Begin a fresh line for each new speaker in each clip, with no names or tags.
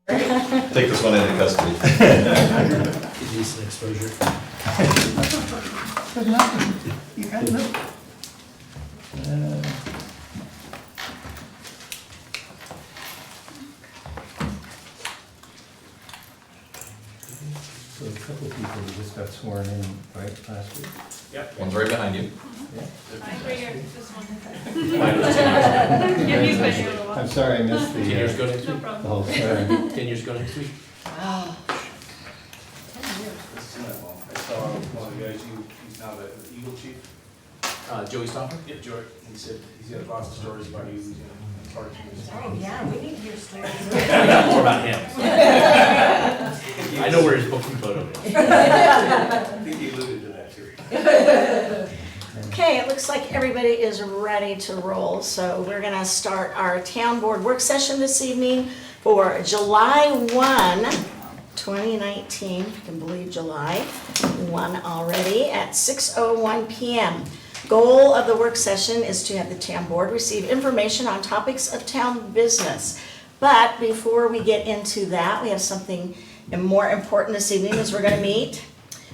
Take this one into custody.
Decent exposure.
There's nothing. You got nothing.
So a couple of people who just got sworn in, right, last week?
Yep. One's right behind you.
Right here, this one.
Mine was 10 years ago.
Yeah, he's been here a little while.
I'm sorry, I missed
10 years
the,
ago next
No
week.
the
problem.
whole story.
10 years ago next week.
Wow.
I saw one of the guys, he's now the Eagle Chief.
Joey Stoffer?
Yeah, Joy, he said he's got lots of stories about you, he's gonna impart to his.
Oh, yeah, we need to hear stories.
More about him. I know where his booking photo is.
I think he alluded to that too.
Okay, it looks like everybody is ready to roll, so we're gonna start our town board work session this evening for July 1, 2019. If you can believe July 1 already at 6:01 p.m. Goal of the work session is to have the town board receive information on topics of town business. But before we get into that, we have something more important this evening as we're gonna meet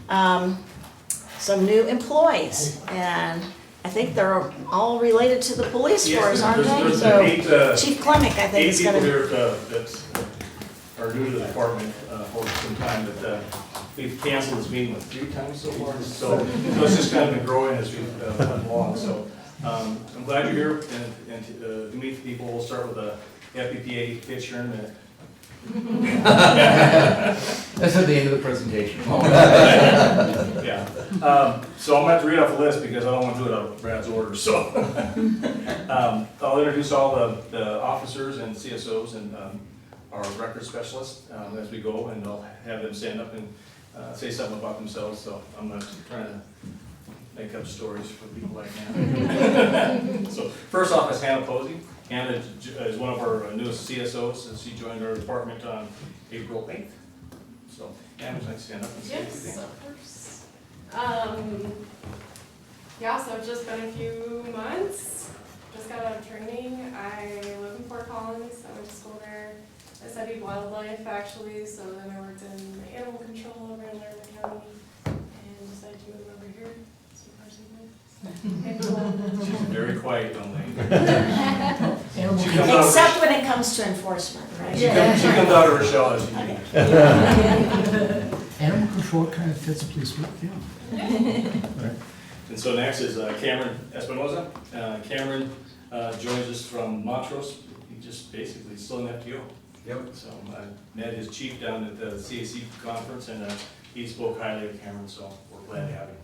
some new employees. And I think they're all related to the police force, aren't they?
There's
So
eight
Chief Clemick, I think,
eight
is
people
gonna.
here that are new to the department for some time, but we've canceled this meeting 3 times so far, so it's just kind of been growing as we've went along, so I'm glad you're here and to meet the people. We'll start with the FPPA pitch here in a minute.
That's at the end of the presentation.
Yeah, so I'm gonna have to read off the list because I don't want to do it out of Brad's order, so. I'll introduce all the officers and CSOs and our record specialists as we go, and I'll have them stand up and say something about themselves, so I'm not trying to make up stories for people like that. So first off is Hannah Posey. Hannah is one of our newest CSOs, she joined our department on April 8th. So Hannah, would you like to stand up and say anything?
Yes, of course. Yeah, so it's just been a few months. Just got out of training. I live in Fort Collins. I went to school there. I studied wildlife actually, so then I worked in animal control over in Laramie County and decided to move over here. So far, so good.
She's a very quiet young lady. She comes out of
Except when it comes to enforcement, right?
she comes out of her shell as she needs.
Animal control kind of fits police work, yeah.
And so next is Cameron Espinoza. Cameron joins us from Montrose. He just basically still an FTO.
Yep.
So I met his chief down at the CAC conference, and he spoke highly of Cameron, so we're glad to have him.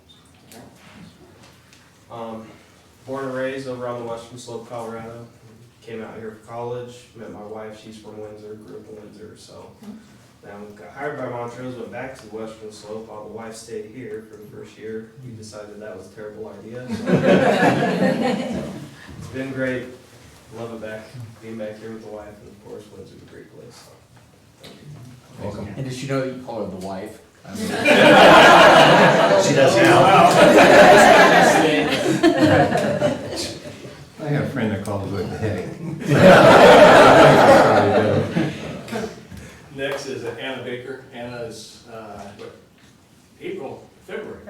Born and raised over on the western slope, Colorado. Came out here for college, met my wife, she's from Windsor, grew up in Windsor, so. Then got hired by Montrose, went back to the western slope, while the wife stayed here for the first year. We decided that was a terrible idea. So. It's been great, love it back, being back here with the wife, and of course Windsor's a great place, so. Thank you.
Welcome. And did she know that you call her the wife? I mean,
She does now. I have a friend that calls it the headache.
Next is Anna Baker. Anna is, February.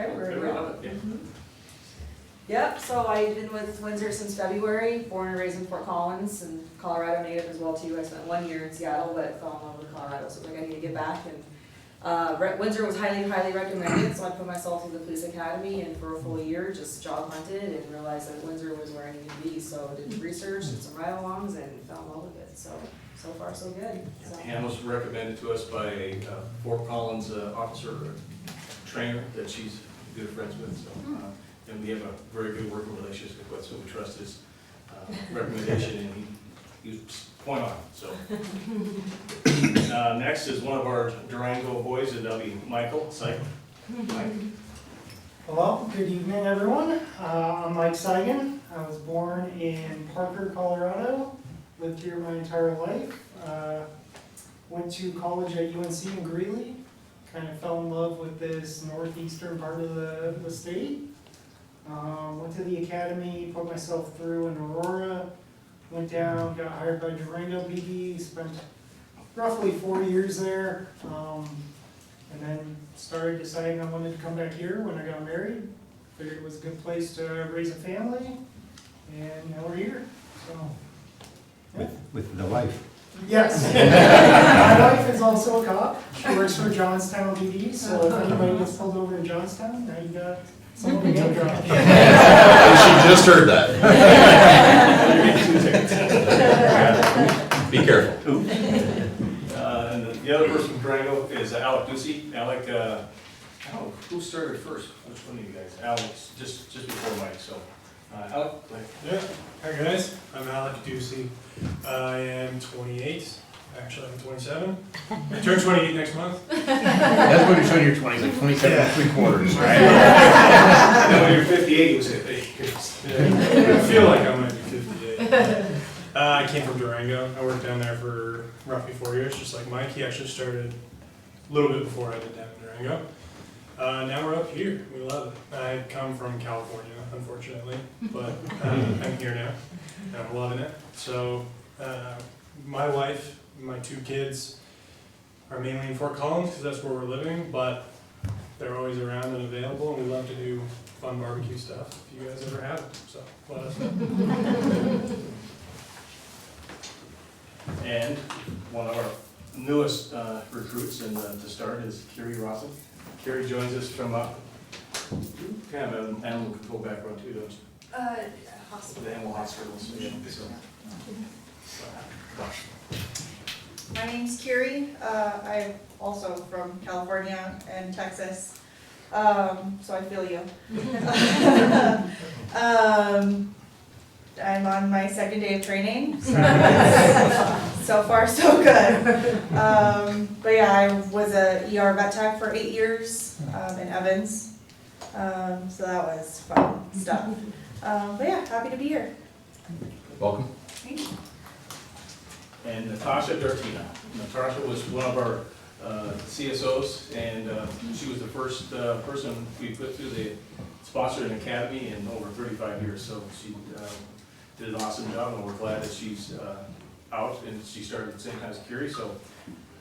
Yeah.
Yep, so I've been with Windsor since February, born and raised in Fort Collins, and Colorado native as well too. I spent 1 year in Seattle, but fell in love with Colorado, so I think I need to get back. And Windsor was highly recommended, so I put myself through the police academy, and for a full year, just job hunted and realized that Windsor was where I needed to be. So did research, did some ride-alongs, and fell in love with it. So far so good. So.
Hannah was recommended to us by a Fort Collins officer trainer that she's good friends with, so, and we have a very good working relationship with, so we trust his recommendation, and he was point on, so. Next is one of our Durango boys, and that'll be Michael Seigen. Mike.
Hello, good evening, everyone. I'm Mike Seigen. I was born in Parker, Colorado. Lived here my entire life. Went to college at UNC in Greeley. Kind of fell in love with this northeastern part of the state. Went to the academy, put myself through in Aurora. Went down, got hired by Durango PD. Spent roughly 4 years there. And then started deciding I wanted to come back here when I got married. Figured it was a good place to raise a family, and now we're here, so.
With the wife.
Yes. My wife is also a cop. She works for Johnstown PD, so if anybody gets pulled over in Johnstown, now you got someone to go drive.
She just heard that. Be careful.
And the other person from Durango is Alec Ducey. Alec, who started first? Which one of you guys? Alex, just before Mike, so. Alec, go ahead.
Yeah, hi guys, I'm Alec Ducey. I am 28, actually I'm 27. I turn 28 next month.
That's when you're showing your 20s, like 27 and 3/4, right?
And then when you're 58, you say, hey, goodness.
Yeah, I feel like I might be 58. I came from Durango. I worked down there for roughly 4 years, just like Mike. He actually started a little bit before I did down in Durango. Now we're up here. We love it. I come from California, unfortunately, but I'm here now, and I'm loving it. So my wife, my 2 kids are mainly in Fort Collins because that's where we're living, but they're always around and available, and we love to do fun barbecue stuff if you guys ever have it. So let us know.
And one of our newest recruits and to start is Carrie Rawson. Carrie joins us from kind of an animal control background too, don't you?
Hospital.
The animal hospital, so yeah.
My name's Kiri. I'm also from California and Texas, so I feel you. I'm on my 2nd day of training, so so far so good. But yeah, I was a ER vet tech for 8 years in Evans, so that was fun stuff. But yeah, happy to be here.
Welcome.
Thank you.
And Natasha Dartina. Natasha was one of our CSOs, and she was the first person we put through the sponsored an academy in over 35 years. So she did an awesome job, and we're glad that she's out, and she started at the same time as Curie. So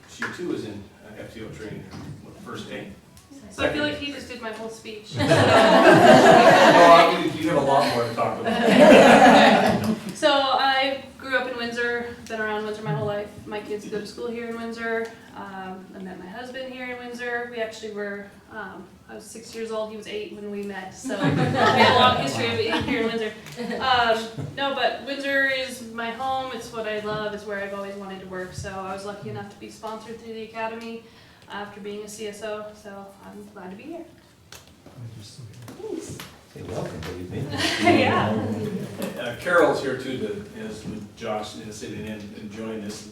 she too is in FTO training. First day.
So I feel like he just did my whole speech.
You have a lot more to talk about.
So I grew up in Windsor, been around Windsor my whole life. My kids go to school here in Windsor. I met my husband here in Windsor. We actually were, I was 6 years old, he was 8 when we met, so we have a long history of being here in Windsor. No, but Windsor is my home, it's what I love, it's where I've always wanted to work, so I was lucky enough to be sponsored through the academy after being a CSO, so I'm glad to be here.
Hey, welcome, how you been?
Yeah.
Carol's here too, as with Josh sitting in and joining us.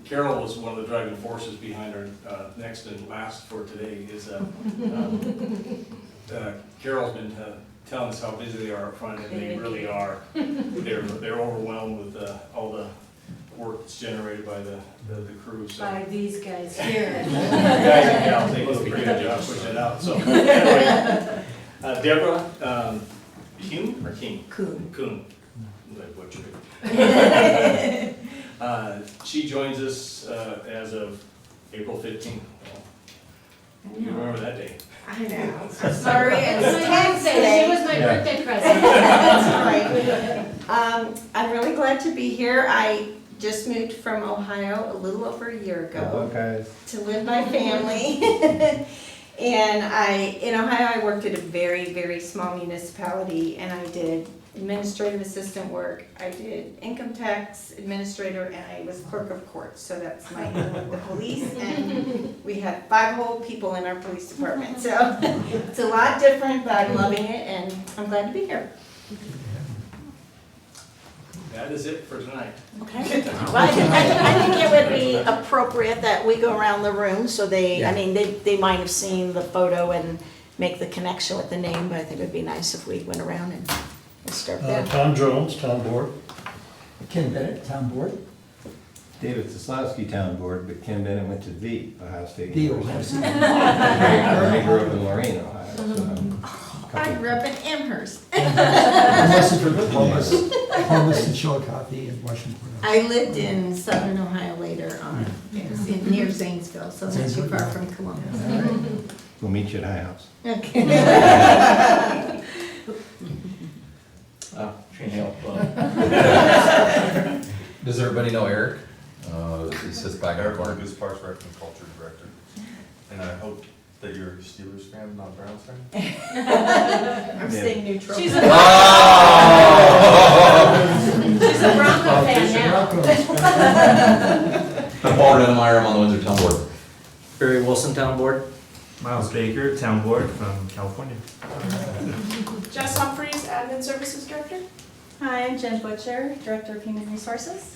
Carol was one of the driving forces behind our next and last for today. Carol's been telling us how busy they are up front, and they really are. They're overwhelmed with all the work that's generated by the crew. So.
By these guys here.
Guys and gals, they do a pretty good job pushing it out. So anyway, Deborah Kuhn or King? Kuhn. Like what you pick. She joins us as of April 15th. You remember that day?
I know. Sorry, it's tax
She
day.
was my birthday present.
That's right. I'm really glad to be here. I just moved from Ohio a little over a year ago
guys.
to live my family. And in Ohio, I worked at a very, very small municipality, and I did administrative assistant work. I did income tax administrator, and I was clerk of court. So that's my with the police, and we had 5 whole people in our police department. So it's a lot different, but I'm loving it, and I'm glad to be here.
That is it for tonight.
Okay. Well, I think it would be appropriate that we go around the room so they, I mean, they might have seen the photo and make the connection with the name, but I think it would be nice if we went around and start there.
Tom Jones, Town Board. Ken Bennett, Town Board.
David Soslowski, Town Board, but Ken Bennett went to the Ohio State
The
University.
Ohio State.
I grew up in Lorain, Ohio. So
I grew up in Amherst.
Unless it's for Columbus and Chillicothe and Washington.
I lived in southern Ohio later on. near Zanesville, so not too far from Columbus.
All right.
We'll meet you at High House.
Okay.
Can't help,
Does everybody know Eric? He sits back in the
Eric
corner.
Lucas, Parks Rec and Culture Director. And I hope that you're a Steelers fan, not Browns fan.
I'm staying neutral.
She's a,
Oh!
she's a Bronco fan now.
I'm Paul Redemeyer, I'm on the Windsor Town Board.
Barry Wilson, Town Board.
Miles Baker, Town Board from California.
Jess Humphreys, Admin Services Director.
Hi, I'm Jen Butcher, Director of Human Resources.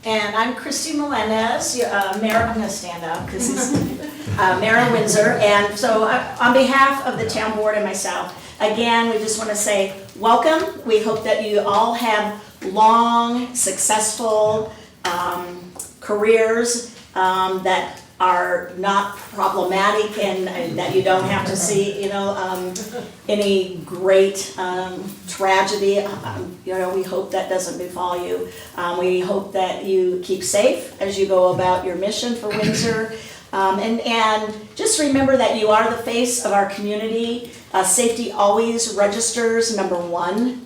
And I'm Christy Melendez, Mayor, I'm gonna stand up because he's Mayor of Windsor. And so on behalf of the town board and myself, again, we just want to say welcome. We hope that you all have long, successful careers that are not problematic and that you don't have to see, any great tragedy. We hope that doesn't befall you. We hope that you keep safe as you go about your mission for Windsor. And just remember that you are the face of our community. Safety always registers #1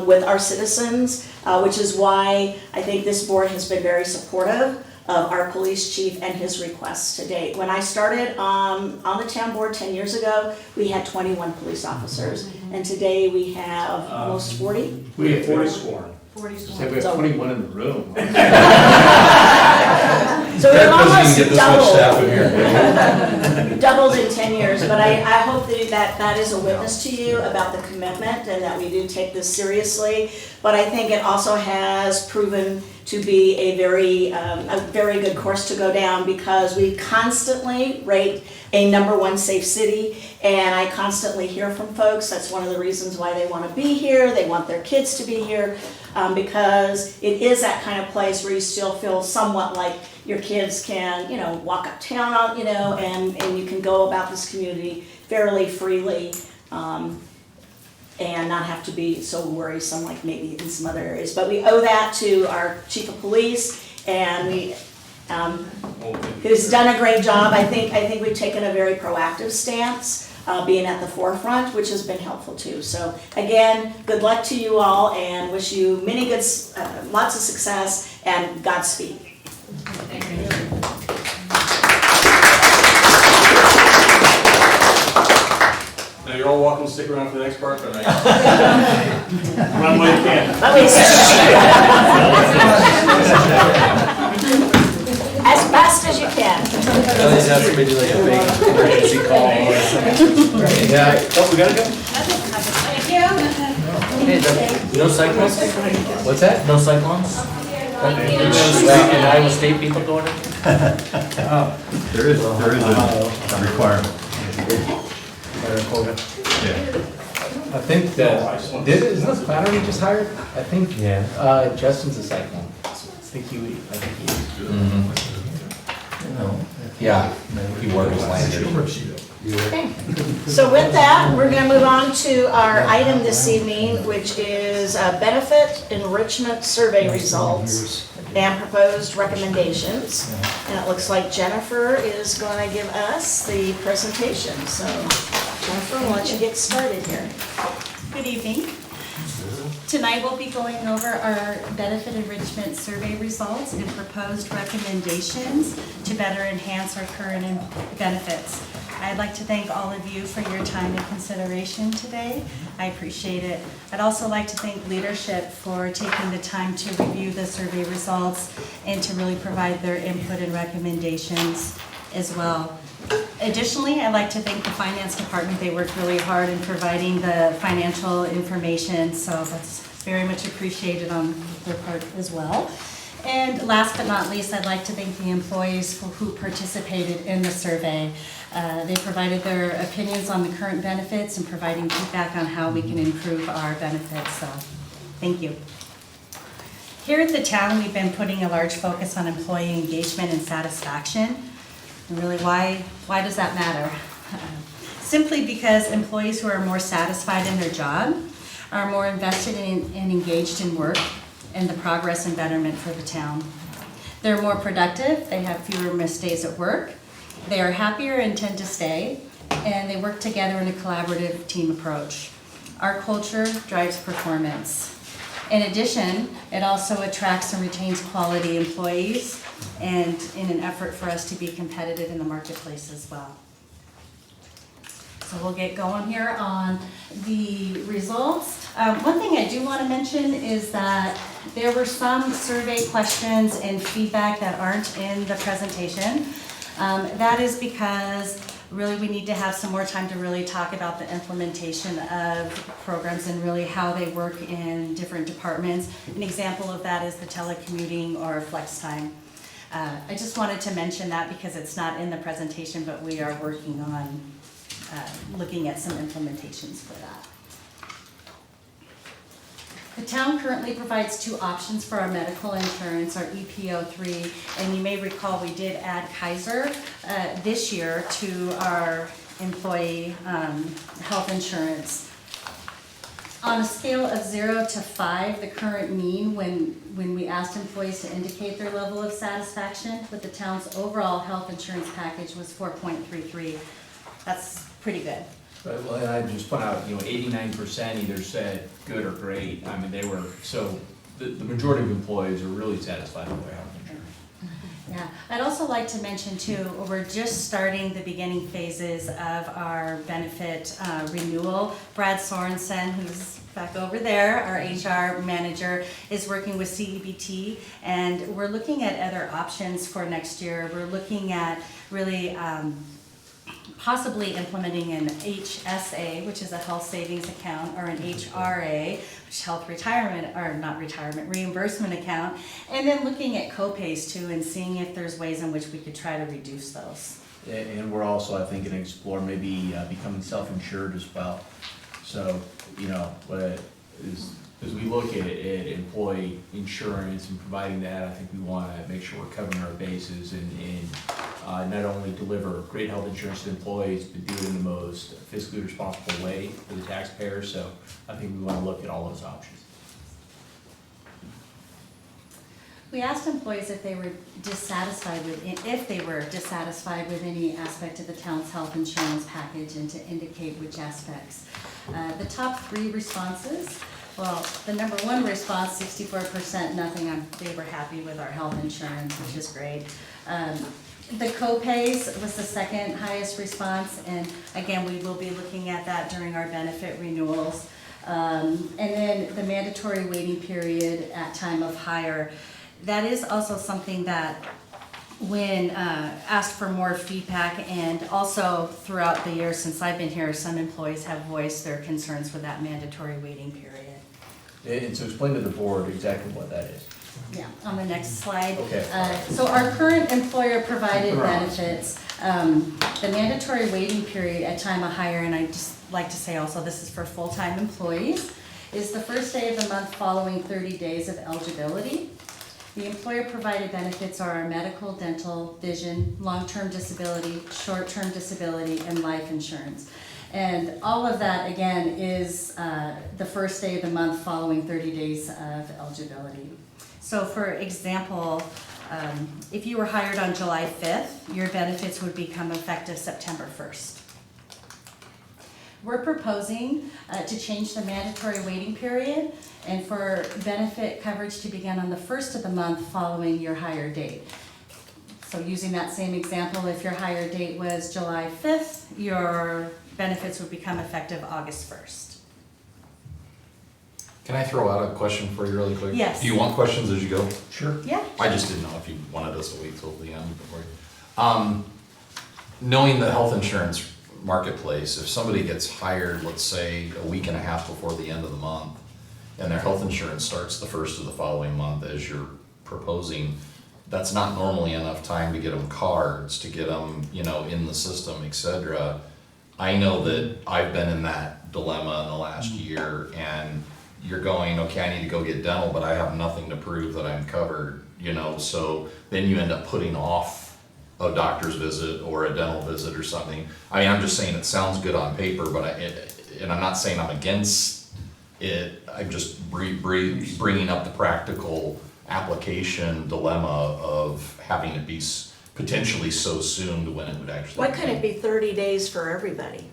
with our citizens, which is why I think this board has been very supportive of our police chief and his requests to date. When I started on the town board 10 years ago, we had 21 police officers, and today we have almost 40.
We have 40 sworn.
40
Say we have 21 in the room.
So we've
Doesn't even
almost
get this much staff in
doubled, doubled in 10 years, but I hope that is a witness to you about the commitment and that we do take this seriously. But I think it also has proven to be a very good course to go down because we constantly rate a #1 safe city, and I constantly hear from folks. That's one of the reasons why they want to be here. They want their kids to be here because it is that kind of place where you still feel somewhat like your kids can, walk uptown, and you can go about this community fairly freely. And not have to be so worrisome like maybe in some other areas. But we owe that to our chief of police, and who's done a great job. I think we've taken a very proactive stance, being at the forefront, which has been helpful too. So again, good luck to you all, and wish you many lots of success, and Godspeed.
Thank you.
Now, you're all welcome to stick around for the next part, but I run what you can.
As fast as you can.
That's maybe like a big emergency call or something. Yeah. Oh, we gotta go?
Thank you.
Hey, no cyclones? What's that? No cyclones? And Iowa State people going in?
There is a requirement. Yeah.
I think that, isn't this Flannery just hired? I think, Justin's a cyclone. I think he is.
Yeah, he works landed.
Okay. So with that, we're going to move on to our item this evening, which is benefit enrichment survey results and proposed recommendations. And it looks like Jennifer is going to give us the presentation. So Jennifer, why don't you get started here?
Good evening. Tonight we'll be going over our benefit enrichment survey results and proposed recommendations to better enhance our current benefits. I'd like to thank all of you for your time and consideration today. I appreciate it. I'd also like to thank leadership for taking the time to review the survey results and to really provide their input and recommendations as well. Additionally, I'd like to thank the finance department. They worked really hard in providing the financial information, so that's very much appreciated on their part as well. And last but not least, I'd like to thank the employees who participated in the survey. They provided their opinions on the current benefits and providing feedback on how we can improve our benefits, so thank you. Here at the town, we've been putting a large focus on employee engagement and satisfaction. And really, why does that matter? Simply because employees who are more satisfied in their job are more invested and engaged in work and the progress and betterment for the town. They're more productive, they have fewer missed days at work, they are happier and tend to stay, and they work together in a collaborative team approach. Our culture drives performance. In addition, it also attracts and retains quality employees, and in an effort for us to be competitive in the marketplace as well. So we'll get going here on the results. One thing I do want to mention is that there were some survey questions and feedback that aren't in the presentation. That is because really we need to have some more time to really talk about the implementation of programs and really how they work in different departments. An example of that is the telecommuting or flex time. I just wanted to mention that because it's not in the presentation, but we are working on looking at some implementations for that. The town currently provides two options for our medical insurance, our EPO3, and you may recall we did add Kaiser this year to our employee health insurance. On a scale of 0 to 5, the current mean when we asked employees to indicate their level of satisfaction with the town's overall health insurance package was 4.33. That's pretty good.
But, well, I just point out, 89% either said good or great. I mean, so the majority of employees are really satisfied with their health insurance.
Yeah, I'd also like to mention too, we're just starting the beginning phases of our benefit renewal. Brad Sorensen, who's back over there, our HR manager, is working with CEBT, and we're looking at other options for next year. We're looking at really possibly implementing an HSA, which is a health savings account, or an HRA, which is health retirement, or not retirement, reimbursement account, and then looking at co-pays too and seeing if there's ways in which we could try to reduce those.
And we're also, I think, going to explore maybe becoming self-insured as well. So, as we look at employee insurance and providing that, I think we want to make sure we're covering our bases and not only deliver great health insurance to employees, but do it in the most fiscally responsible way for the taxpayers. So I think we want to look at all those options.
We asked employees if they were dissatisfied with any aspect of the town's health insurance package and to indicate which aspects. The top 3 responses, well, the number 1 response, 64%, nothing. They were happy with our health insurance, which is great. The co-pays was the second highest response, and again, we will be looking at that during our benefit renewals. And then the mandatory waiting period at time of hire. That is also something that when asked for more feedback, and also throughout the years since I've been here, some employees have voiced their concerns with that mandatory waiting period.
And so explain to the board exactly what that is.
Yeah, on the next slide.
Okay.
So our current employer-provided benefits, the mandatory waiting period at time of hire, and I just like to say also this is for full-time employees, is the first day of the month following 30 days of eligibility. The employer-provided benefits are our medical, dental, vision, long-term disability, short-term disability, and life insurance. And all of that, again, is the first day of the month following 30 days of eligibility. So for example, if you were hired on July 5th, your benefits would become effective September 1st. We're proposing to change the mandatory waiting period and for benefit coverage to begin on the 1st of the month following your hire date. So using that same example, if your hire date was July 5th, your benefits would become effective August 1st.
Can I throw out a question for you really quick?
Yes.
Do you want questions as you go?
Sure.
Yeah.
I just didn't know if you wanted us to wait till the end before. Knowing the health insurance marketplace, if somebody gets hired, let's say a week and a half before the end of the month, and their health insurance starts the first of the following month as you're proposing, that's not normally enough time to get them cards, to get them, in the system, etc. I know that I've been in that dilemma in the last year, and you're going, okay, I need to go get dental, but I have nothing to prove that I'm covered, so then you end up putting off a doctor's visit or a dental visit or something. I mean, I'm just saying it sounds good on paper, but and I'm not saying I'm against it, I'm just bringing up the practical application dilemma of having it be potentially so soon to when it would actually.
Why couldn't it be 30 days for everybody?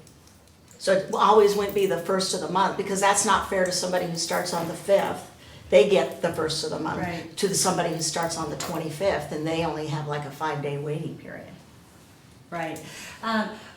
So it always wouldn't be the first of the month, because that's not fair to somebody who starts on the 5th. They get the first of the month.
Right.
To somebody who starts on the 25th, and they only have like a 5-day waiting period.
Right.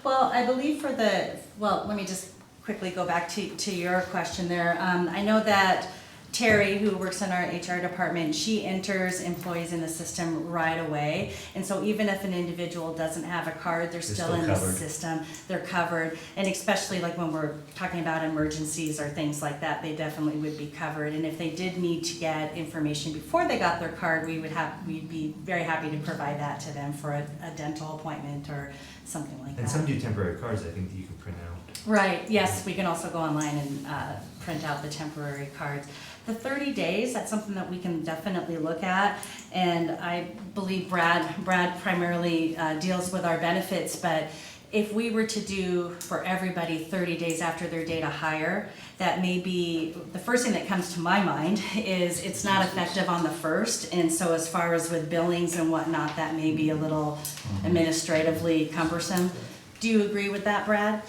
Well, I believe let me just quickly go back to your question there. I know that Terry, who works in our HR department, she enters employees in the system right away. And so even if an individual doesn't have a card, they're still in the system. They're covered. And especially like when we're talking about emergencies or things like that, they definitely would be covered. And if they did need to get information before they got their card, we'd be very happy to provide that to them for a dental appointment or something like that.
And some do temporary cards, I think, that you can print out.
Right, yes, we can also go online and print out the temporary cards. The 30 days, that's something that we can definitely look at, and I believe Brad primarily deals with our benefits, but if we were to do for everybody 30 days after their date of hire, that may be, the first thing that comes to my mind is it's not effective on the 1st, and so as far as with billings and whatnot, that may be a little administratively cumbersome. Do you agree with that, Brad?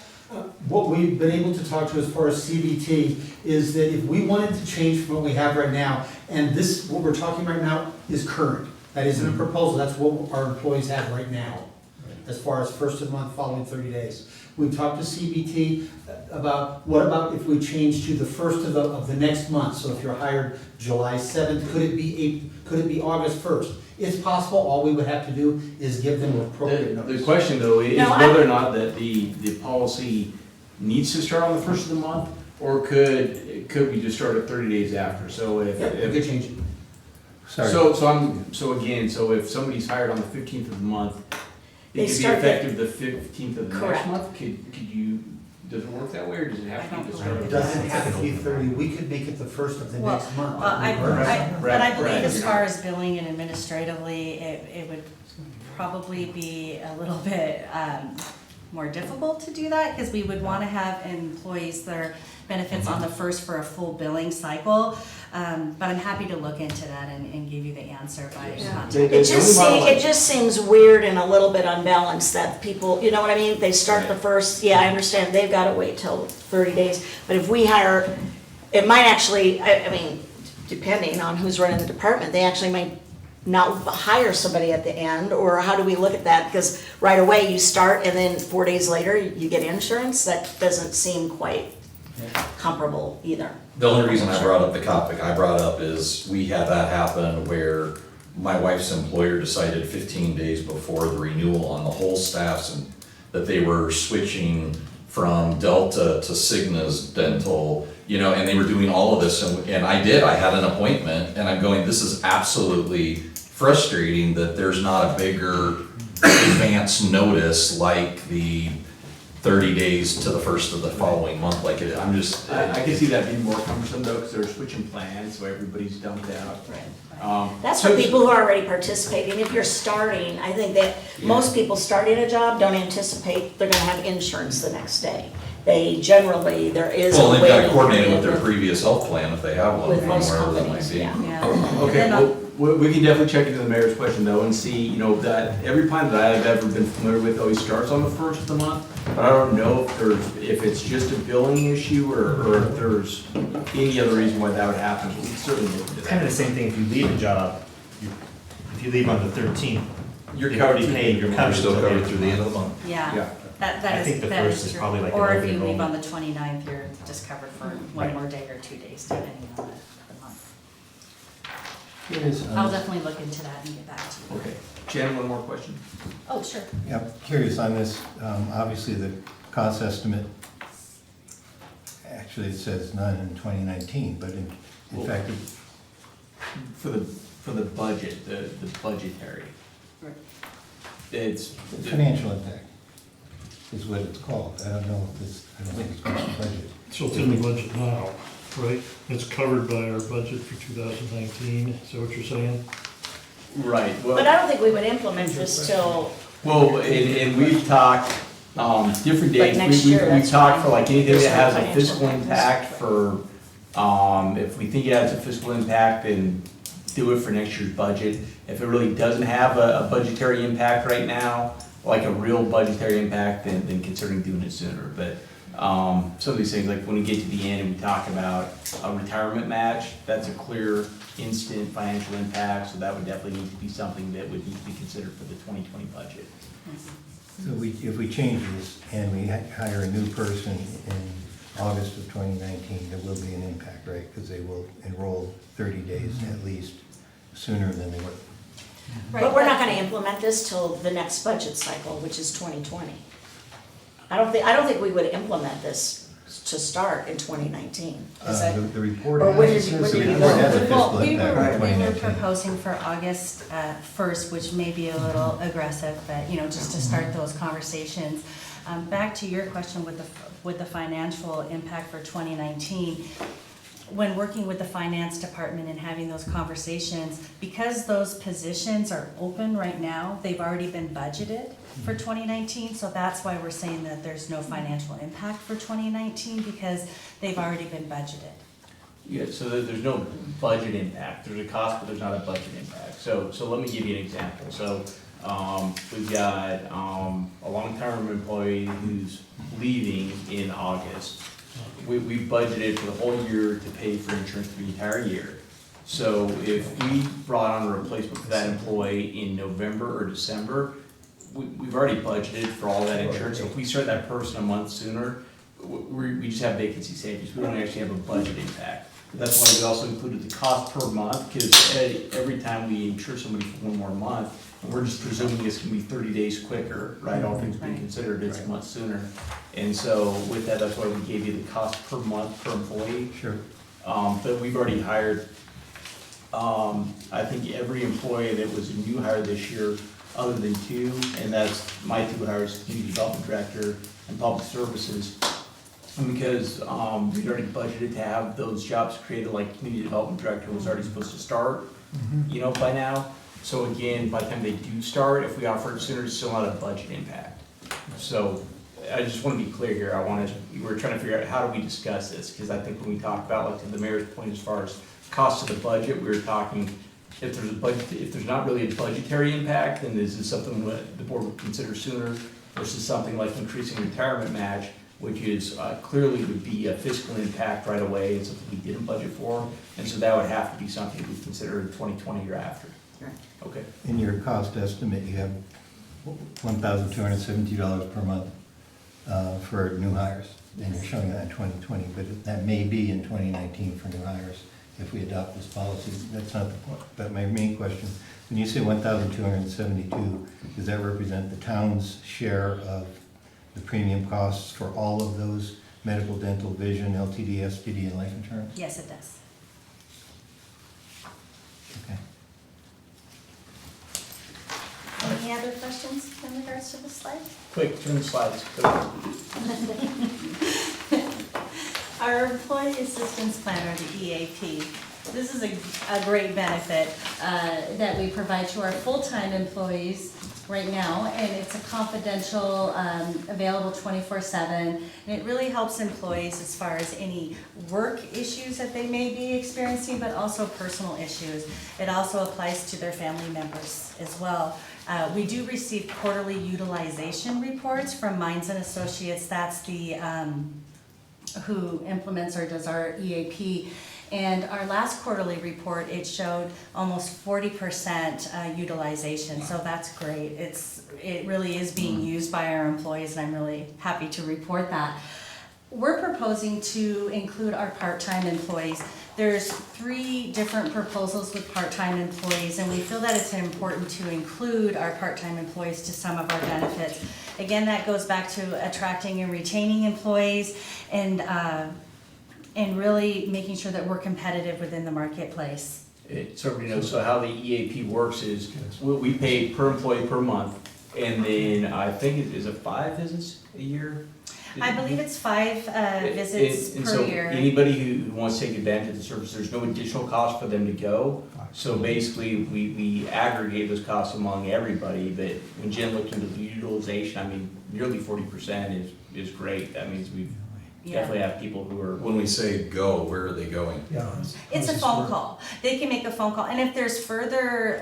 What we've been able to talk to as far as CBT is that if we wanted to change from what we have right now, and this, what we're talking right now is current. That isn't a proposal, that's what our employees have right now, as far as first of the month following 30 days. We've talked to CBT about, what about if we change to the first of the next month? So if you're hired July 7th, could it be August 1st? It's possible, all we would have to do is give them appropriate notice.
The question though is whether or not that the policy needs to start on the 1st of the month, or could we just start at 30 days after? So if
we could change it.
Sorry.
So if somebody's hired on the 15th of the month, it could be effective the 15th of the next month? Does it work that way, or does it have to be the start of the?
It doesn't have to be 30, we could make it the first of the next month.
But I believe as far as billing and administratively, it would probably be a little bit more difficult to do that, because we would want to have employees their benefits on the 1st for a full billing cycle. But I'm happy to look into that and give you the answer by
It just seems weird and a little bit unbalanced that people, you know what I mean? They start the 1st, I understand they've got to wait till 30 days. But if we hire, it might actually, I mean, depending on who's running the department, they actually might not hire somebody at the end, or how do we look at that? Because right away you start and then 4 days later you get insurance. That doesn't seem quite comparable either.
The only reason I brought up the topic I brought up is we had that happen where my wife's employer decided 15 days before the renewal on the whole staffs and that they were switching from Delta to Cigna's dental, and they were doing all of this, and I had an appointment, and I'm going, this is absolutely frustrating that there's not a bigger advance notice like the 30 days to the 1st of the following month, I
can see that being more cumbersome though, because they're switching plans, so everybody's dumped out.
That's for people who are already participating. If you're starting, I think that most people starting a job don't anticipate they're gonna have insurance the next day. They generally, there is a
Well, they've got to
waiting
coordinate it
period
with their previous health plan if they have one,
with
from
most
wherever that might
companies,
be.
yeah.
Okay, well, we can definitely check into the mayor's question though and see, that every plan that I've ever been familiar with always starts on the 1st of the month. But I don't know if it's just a billing issue or if there's any other reason why that would happen. We can certainly look into
It's
that.
kind of the same thing if you leave a job, if you leave on the 13th.
You're
they've
covered
already
through-
paid,
You're still covered through the end of the month.
Yeah, that
I
is,
think the
that
first
is
is
true.
probably like an
Or if
open
you leave on the
enrollment.
29th, you're just covered for one more day or 2 days, depending on the month. I'll definitely look into that and get back to you.
Okay. Jen, one more question?
Oh, sure.
Yeah, curious on this, obviously the cost estimate, actually it says none in 2019, but in fact,
For the budget, the budgetary.
Right.
It's.
the financial impact is what it's called. I don't know if this, I don't think it's called the budget.
So it's in the budget now, right? It's covered by our budget for 2019, is that what you're saying?
Right, well.
But I don't think we would implement this till,
Well, and we've talked, different dates,
next year,
we've
that's
talked
fine.
for like anything
There's
that has
no
a fiscal
financial
impact for, if we think it has a fiscal impact, then do it for next year's budget. If it really doesn't have a budgetary impact right now, like a real budgetary impact, then considering doing it sooner. But some of these things, like when we get to the end and we talk about a retirement match, that's a clear instant financial impact, so that would definitely need to be something that would need to be considered for the 2020 budget.
So if we change this and we hire a new person in August of 2019, there will be an impact, right? Because they will enroll 30 days at least sooner than they would.
But we're not gonna implement this till the next budget cycle, which is 2020. I don't think we would implement this to start in 2019. Is that?
The report
Or what
has
did you-
the
what did you
report
want?
has a fiscal
Well, we
impact
were
of 2019.
proposing for August 1st, which may be a little aggressive, but, you know, just to start those conversations. Back to your question with the financial impact for 2019, when working with the finance department and having those conversations, because those positions are open right now, they've already been budgeted for 2019, so that's why we're saying that there's no financial impact for 2019, because they've already been budgeted.
Yeah, so there's no budget impact. There's a cost, but there's not a budget impact. So let me give you an example. So we've got a long-term employee who's leaving in August. We budgeted for the whole year to pay for insurance for the entire year. So if we brought on a replacement for that employee in November or December, we've already budgeted for all that insurance. So if we start that person a month sooner, we just have vacancy savings. We don't actually have a budget impact. That's why we also included the cost per month, because every time we insure somebody for one more month, we're just presuming it's gonna be 30 days quicker, right? All things being considered, it's a month sooner. And so with that, that's why we gave you the cost per month per employee.
Sure.
But we've already hired, I think every employee that was a new hire this year, other than two, and that's my two hires, community development director and public services. And because we'd already budgeted to have those jobs created, like community development director was already supposed to start, you know, by now. So again, by the time they do start, if we offer it sooner, it's still not a budget impact. So I just want to be clear here. We're trying to figure out how do we discuss this, because I think when we talk about, like to the mayor's point, as far as cost of the budget, we were talking, if there's not really a budgetary impact, then is this something that the board would consider sooner versus something like increasing retirement match, which is clearly would be a fiscal impact right away and something we didn't budget for. And so that would have to be something we consider in 2020 or after. Okay.
In your cost estimate, you have $1,270 per month for new hires, and you're showing that in 2020, but that may be in 2019 for new hires if we adopt this policy. That's not the point. But my main question, when you say 1,272, does that represent the town's share of the premium costs for all of those medical, dental, vision, LTD, STD, and life insurance?
Yes, it does.
Okay.
Any other questions in regards to this slide?
Quick, turn the slides.
Our Employee Assistance Plan, or the EAP, this is a great benefit that we provide to our full-time employees right now, and it's a confidential, available 24/7, and it really helps employees as far as any work issues that they may be experiencing, but also personal issues. It also applies to their family members as well. We do receive quarterly utilization reports from Mines and Associates. That's the who implements or does our EAP. And our last quarterly report, it showed almost 40% utilization, so that's great. It really is being used by our employees, and I'm really happy to report that. We're proposing to include our part-time employees. There's 3 different proposals with part-time employees, and we feel that it's important to include our part-time employees to some of our benefits. Again, that goes back to attracting and retaining employees, and really making sure that we're competitive within the marketplace.
So everybody knows, so how the EAP works is we pay per employee per month, and then I think is it 5 visits a year?
I believe it's 5 visits
And
per
so
year.
anybody who wants to take advantage of the service, there's no additional cost for them to go. So basically, we aggregate those costs among everybody, but when Jen looked into the utilization, I mean, nearly 40% is great. That means we've
Yeah.
definitely have people who are.
When we say go, where are they going?
Yeah.
It's a phone call. They can make a phone call, and if there's further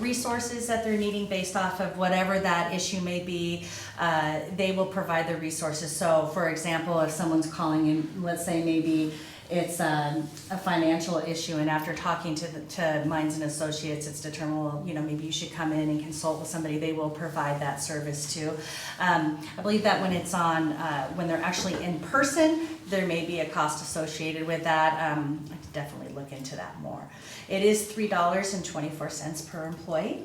resources that they're needing based off of whatever that issue may be, they will provide the resources. So, for example, if someone's calling in, let's say maybe it's a financial issue, and after talking to Minds and Associates, it's determined, well, maybe you should come in and consult with somebody. They will provide that service too. I believe that when it's on, when they're actually in person, there may be a cost associated with that. I could definitely look into that more. It is $3.24 per employee.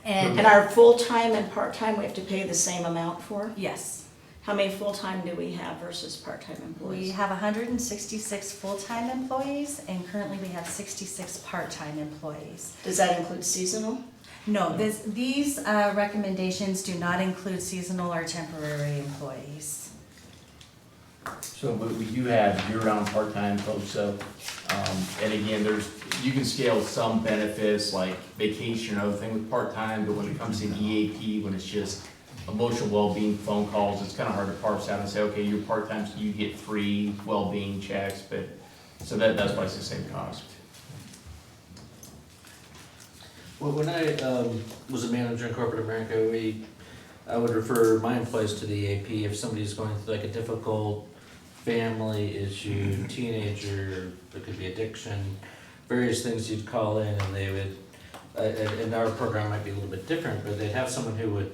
And our full-time and part-time, we have to pay the same amount for?
Yes.
How many full-time do we have versus part-time
We
employees?
have 166 full-time employees, and currently we have 66 part-time employees.
Does that include seasonal?
No, these recommendations do not include seasonal or temporary employees.
So, but we do have year-round part-time folks, so, and again, you can scale some benefits like vacation and other thing with part-time, but when it comes to EAP, when it's just emotional well-being phone calls, it's kind of hard to parse out and say, okay, you're part-time, so you get free well-being checks, but, so that's why it's the same cost.
Well, when I was a manager in corporate America, I would refer my employees to the EAP if somebody's going through like a difficult family issue, teenager, it could be addiction, various things you'd call in, and they would, and our program might be a little bit different, but they'd have someone who would,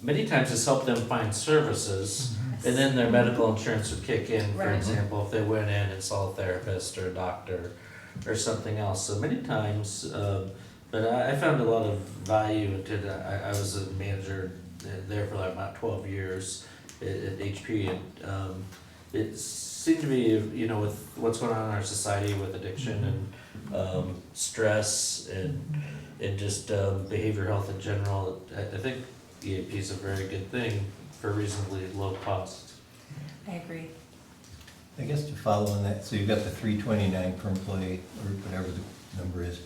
many times it's help them find services, and then their medical insurance would kick in, for
Right.
example, if they went in and saw a therapist or a doctor or something else. So many times, but I found a lot of value into that. I was a manager there for like about 12 years at HP, and it seemed to be, with what's going on in our society with addiction and stress and just behavioral health in general, I think EAP is a very good thing for reasonably low cost.
I agree.
I guess to follow on that, so you've got the $3.29 per employee, or whatever the number is.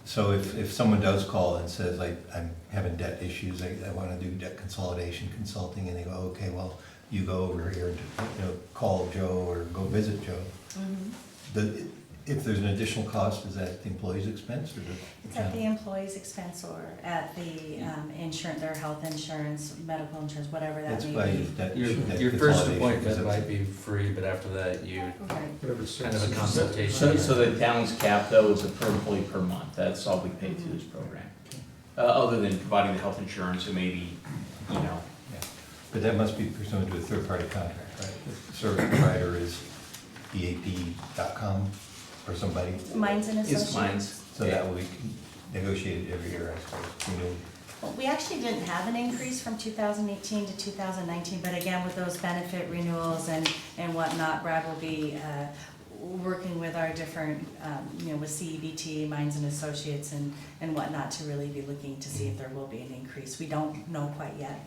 So if someone does call and says, like, I'm having debt issues, I want to do debt consolidation consulting, and they go, okay, well, you go over here and call Joe or go visit Joe. If there's an additional cost, is that the employee's expense or the
It's at the employee's expense or at the insurance, their health insurance, medical insurance, whatever that
That's
may
why
be.
Your first appointment might be free, but after that, you kind of a consultation.
So the town's cap though is a per employee per month, that's all we pay through this program. Other than providing the health insurance, and maybe,
Yeah. But that must be pursuant to a third-party contract, right? The service provider is EAP.com or somebody,
Minds and
it's
Associates.
mines.
so that we can negotiate it every year, I suppose.
Well, we actually didn't have an increase from 2018 to 2019, but again, with those benefit renewals and whatnot, Brad will be working with our different, with CEBT, Minds and Associates and whatnot to really be looking to see if there will be an increase. We don't know quite yet,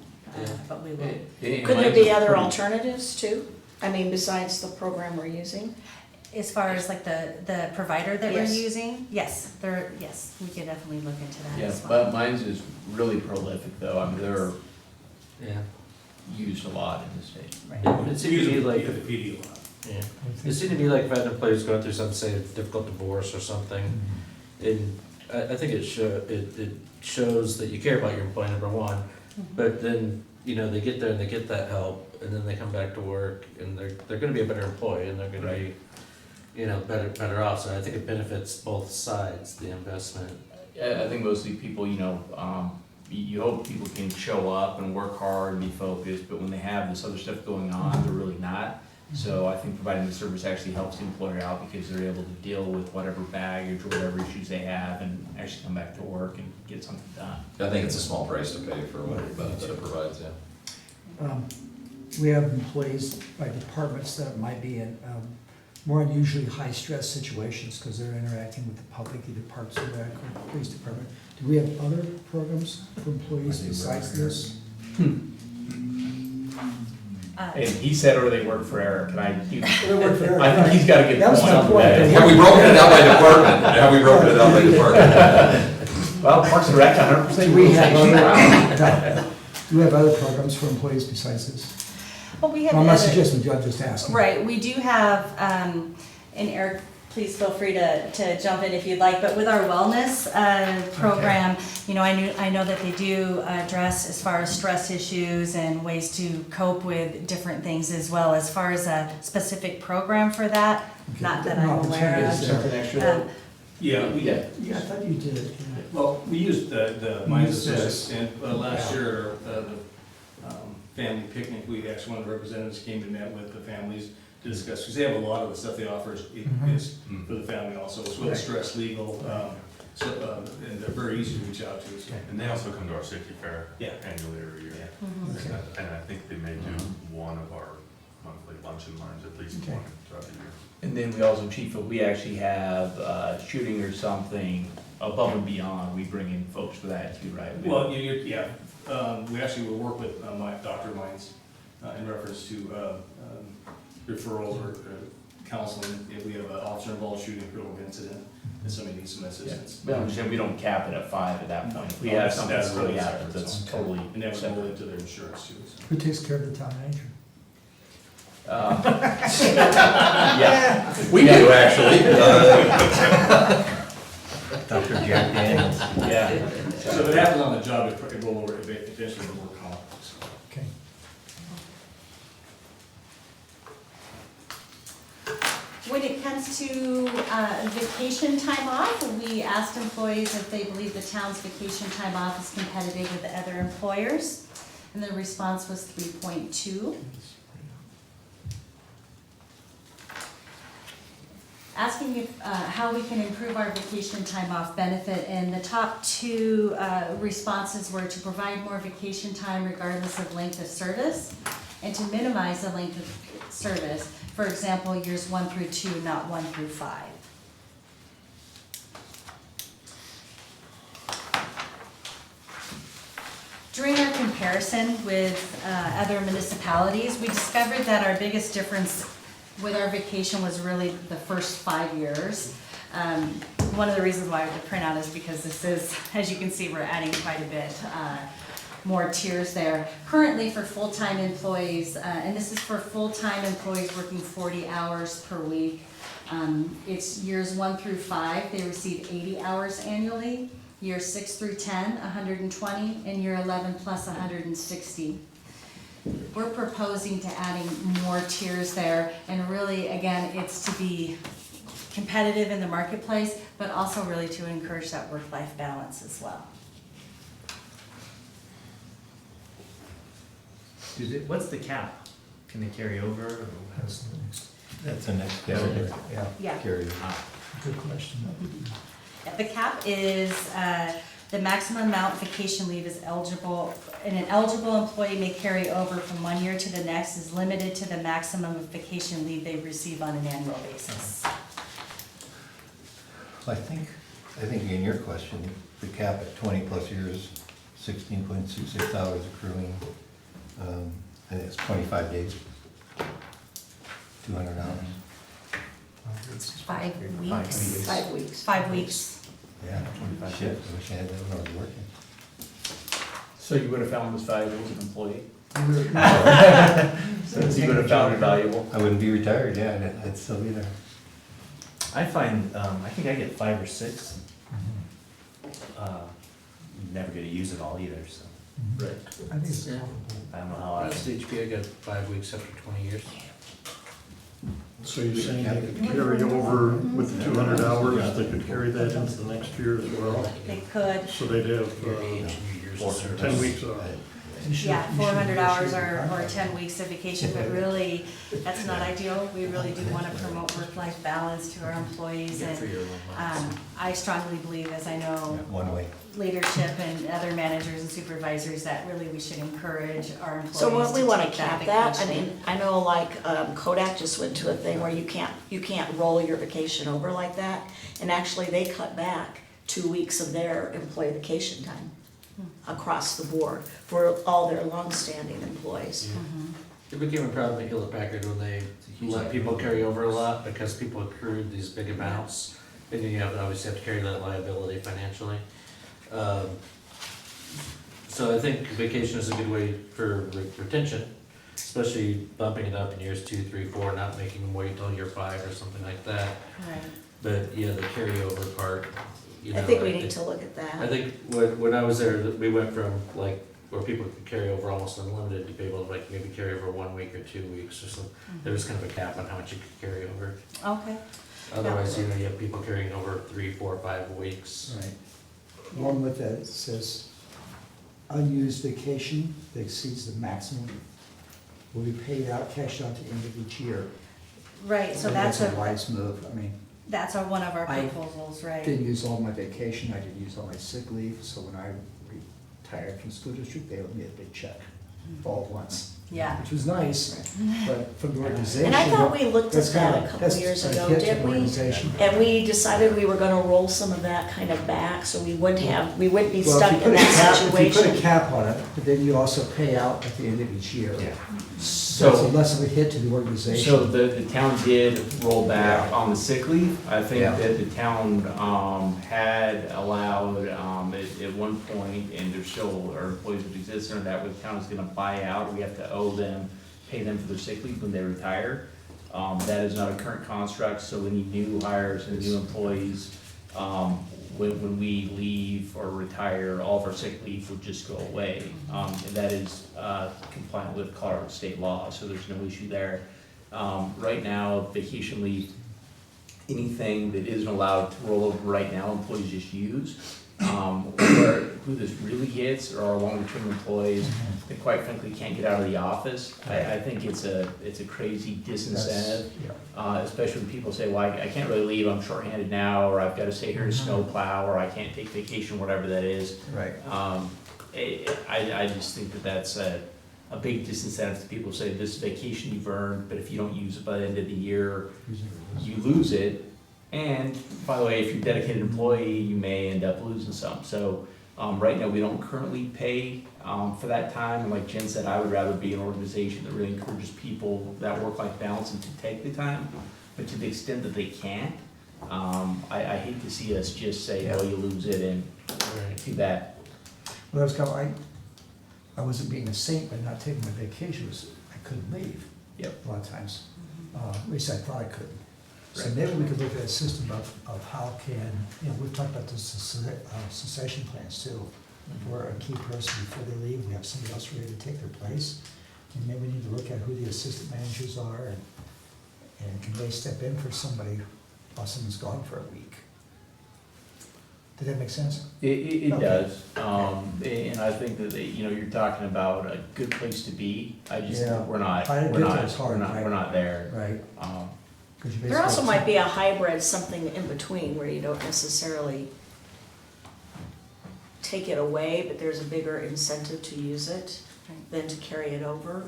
but we will.
Could there be other alternatives too? I mean, besides the program we're using?
As far as like the provider that we're
Yes.
using, yes, we could definitely look into that
Yeah,
as well.
but mine's is really prolific though, I mean, they're
Yeah.
used a lot in the state.
It seemed to be like,
The PD a lot.
yeah, it seemed to be like if an employee's going through some, say, difficult divorce or something, and I think it shows that you care about your employee, number one, but then, they get there and they get that help, and then they come back to work, and they're gonna be a better employee, and they're gonna be, better off, so I think it benefits both sides, the investment.
I think mostly people, you hope people can show up and work hard and be focused, but when they have this other stuff going on, they're really not. So I think providing the service actually helps the employer out because they're able to deal with whatever baggage or whatever issues they have and actually come back to work and get something done.
I think it's a small price to pay for what it provides, yeah.
We have employees by departments that might be in more unusually high-stress situations because they're interacting with the public, either Parks and Rec or Police Department. Do we have other programs for employees besides this?
And he said, or they work for Eric, and I think
Eric.
he's got a good
That was
point
my
on
point.
that.
Have we broken it out by department? Have we broken it out by department?
Well, Parks and Rec, 100%.
Do we have other programs for employees besides this?
Well, we have
I'm not
other-
suggesting, I'm just asking.
Right, we do have, and Eric, please feel free to jump in if you'd like, but with our wellness program, you know, I know that they do address as far as stress issues and ways to cope with different things as well. As far as a specific program for that, not that I'm aware of.
Something extra? Yeah, we did.
Yeah, I thought you did it. Yeah.
Well, we used the Minds Assist, and last year, the family picnic, we actually, one of the representatives came and met with the families to discuss, because they have a lot of the stuff they offer is for the family also, as well as stress, legal, and they're very easy to reach out to, so.
And they also come to our safety fair
Yeah.
annually every year. And I think they may do one of our monthly lunch and learns, at least one throughout the year.
And then we also, Chief, if we actually have shooting or something above and beyond, we bring in folks for that too, right?
Well, we actually will work with my Dr. Mines in reference to referrals or counseling if we have an officer-involved shooting, criminal incident, and somebody needs some assistance.
But we don't cap it at 5 at that point. If we have something that's really happened, that's totally
And that would roll
separate.
into their insurance too. So.
Who takes care of the town manager?
Yeah,
We do, actually.
Dr. Jack Daniels.
yeah.
So if it happens on the job, it roll over eventually to work comp. So.
Okay.
When it comes to vacation time off, we asked employees if they believe the town's vacation time off is competitive with other employers, and the response was 3.2. Asking if, how we can improve our vacation time off benefit, and the top 2 responses were to provide more vacation time regardless of length of service, and to minimize the length of service. For example, years 1 through 2, not 1 through 5. During our comparison with other municipalities, we discovered that our biggest difference with our vacation was really the first 5 years. One of the reasons why I have to print out is because this is, as you can see, we're adding quite a bit more tiers there. Currently for full-time employees, and this is for full-time employees working 40 hours per week, it's years 1 through 5, they receive 80 hours annually. Year 6 through 10, 120, and year 11 plus 160. We're proposing to adding more tiers there, and really, again, it's to be competitive in the marketplace, but also really to encourage that work-life balance as well.
What's the cap? Can they carry over? Or
That's the next.
That's the next category,
Yeah.
Carry.
Good question.
The cap is the maximum amount vacation leave is eligible, and an eligible employee may carry over from 1 year to the next is limited to the maximum of vacation leave they receive on an annual basis.
I think in your question, the cap at 20 plus years, 16.66 hours accruing, and it's 25 days, 200 hours.
It's 5 weeks.
5 weeks.
5 weeks.
Yeah, 25 shit, I wish I had that when I was working.
So you would have found this valuable as an employee? So you would have found it valuable?
I wouldn't be retired, yeah, I'd still be there.
I find, I think I get 5 or 6. Never get to use it all either, so.
Right.
I think it's
Yeah.
I don't know how I.
Last HP, I got 5 weeks after 20 years.
So you're saying they could carry over with the 200 hours, they could carry that into the next year as well?
They could,
So they'd have
Your age and your years of service.
10 weeks off.
yeah, 400 hours or 10 weeks of vacation, but really, that's not ideal. We really do want to promote work-life balance to our employees,
For
and
your 1 month.
I strongly believe, as I know
One way.
leadership and other managers and supervisors, that really we should encourage our employees
So what we
to
wanna
take that
cap that, I
vacation.
mean, I know like Kodak just went to a thing where you can't roll your vacation over like that. And actually, they cut back 2 weeks of their employee vacation time across the board for all their longstanding employees.
It became a problem at Hewlett Packard when they let people carry over a lot because people accrued these big amounts. And you obviously have to carry that liability financially. So I think vacation is a good way for retention. especially bumping it up in years 2, 3, 4, not making them wait till year 5 or something like that.
Right.
But yeah, the carryover part, you know.
I think we need to look at that.
I think when I was there, we went from like where people could carry over almost unlimited to be able to like maybe carry over 1 week or 2 weeks or something. There was kind of a cap on how much you could carry over.
Okay.
Otherwise, you know, you have people carrying over 3, 4, 5 weeks.
Right. Along with that, it says unused vacation that exceeds the maximum will be paid out, cashed out at the end of each year.
Right, so
And
that's
a wise move. I mean,
that's one of our
I
proposals, right?
didn't use all my vacation, I didn't use all my sick leave, so when I retired from school district, they owed me a big check all at once.
Yeah.
Which was nice, but from the organization.
And I thought we looked at
that's
that
kinda-
a couple
that's
years
a
ago,
hit to
didn't
the
we?
organization.
And we decided we were gonna roll some of that kind of back, so we wouldn't be
Well, if
stuck
you
in
put a
that
cap- If you
situation.
put a cap on it, but then you also pay out at the end of each year.
Yeah.
So it's
So-
less of a hit to the organization.
So the town did roll back on the sick leave. I think
Yeah.
that the town had allowed at one point, and there still are employees that exist under that, where the town is gonna buy out, we have to owe them, pay them for their sick leave when they retire. That is not a current construct, so any new hires and new employees, when we leave or retire, all of our sick leave would just go away. And that is compliant with Colorado state law, so there's no issue there. Right now, vacation leave, anything that isn't allowed to roll over right now, employees just use. Where who this really hits are our longer-term employees that quite frankly can't get out of the office. I think it's a crazy disincentive. Especially when people say, well, I can't really leave, I'm shorthanded now, or I've got to stay here to snowplow, or I can't take vacation, whatever that is.
Right.
I just think that that's a big disincentive to people say, this is vacation you've earned, but if you don't use it by the end of the year, you lose it. And by the way, if you're a dedicated employee, you may end up losing some. So right now, we don't currently pay for that time. And like Jen said, I would rather be an organization that really encourages people that work-life balance and to take the time. But to the extent that they can't, I hate to see us just say, oh, you lose it and too bad.
Well, that was kind of, I wasn't being a saint by not taking my vacation, I couldn't leave.
Yep.
A lot of times, at least I thought I couldn't. So
Right.
maybe we could look at a system of how can, we've talked about the succession plans too. For a key person before they leave, we have somebody else ready to take their place. And maybe we need to look at who the assistant managers are and can they step in for somebody while someone's gone for a week. Did that make sense?
It
Okay.
does, and I think that, you're talking about a good place to be. I just
Yeah.
think we're not,
I get
we're
that
not,
it's hard,
we're not,
right?
we're not there.
Right. 'Cause you
There also
basically-
might be a hybrid, something in between where you don't necessarily take it away, but there's a bigger incentive to use it than to carry it over.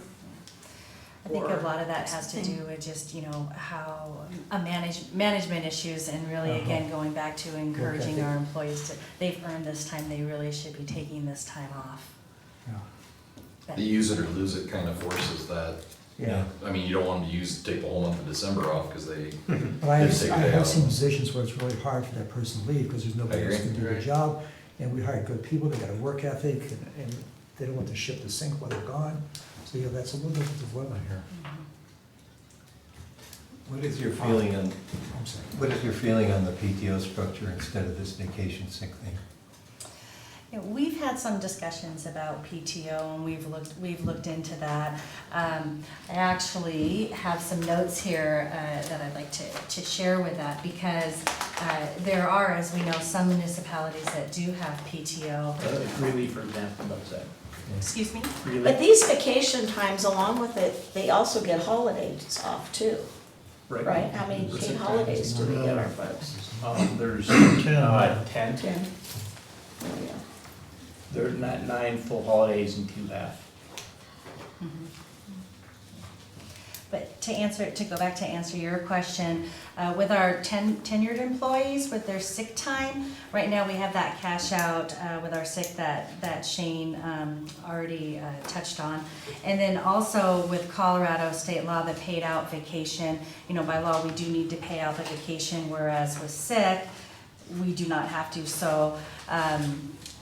I think a
Or
lot of that has to
something.
do with just, how management issues and really, again, going back to encouraging our employees to, they've earned this time, they really should be taking this time off.
The use it or lose it kind of forces that.
Yeah.
I mean, you don't want them to take the whole month of December off because they.
But I
they take a day
have
off.
seen positions where it's really hard for that person to leave because there's nobody else
agree.
to do the job. And we hired good people, they got a work ethic, and they don't want to ship the sink while they're gone. So, that's a little bit of a dilemma here.
What is your feeling on,
I'm sorry.
what is your feeling on the PTO structure instead of this vacation sick thing?
Yeah, we've had some discussions about PTO and we've looked into that. I actually have some notes here that I'd like to share with that because there are, as we know, some municipalities that do have PTO.
Greeley, for example, does that.
Excuse me?
Greeley.
But these vacation times, along with it, they also get holidays off too, right? How many paid holidays do we get our folks?
There's 10.
10. Oh, yeah.
There are 9 full holidays and 2 half.
But to go back to answer your question, with our tenured employees, with their sick time, right now we have that cash out with our sick that Shane already touched on. And then also with Colorado state law, the paid out vacation, by law, we do need to pay out the vacation, whereas with sick, we do not have to. So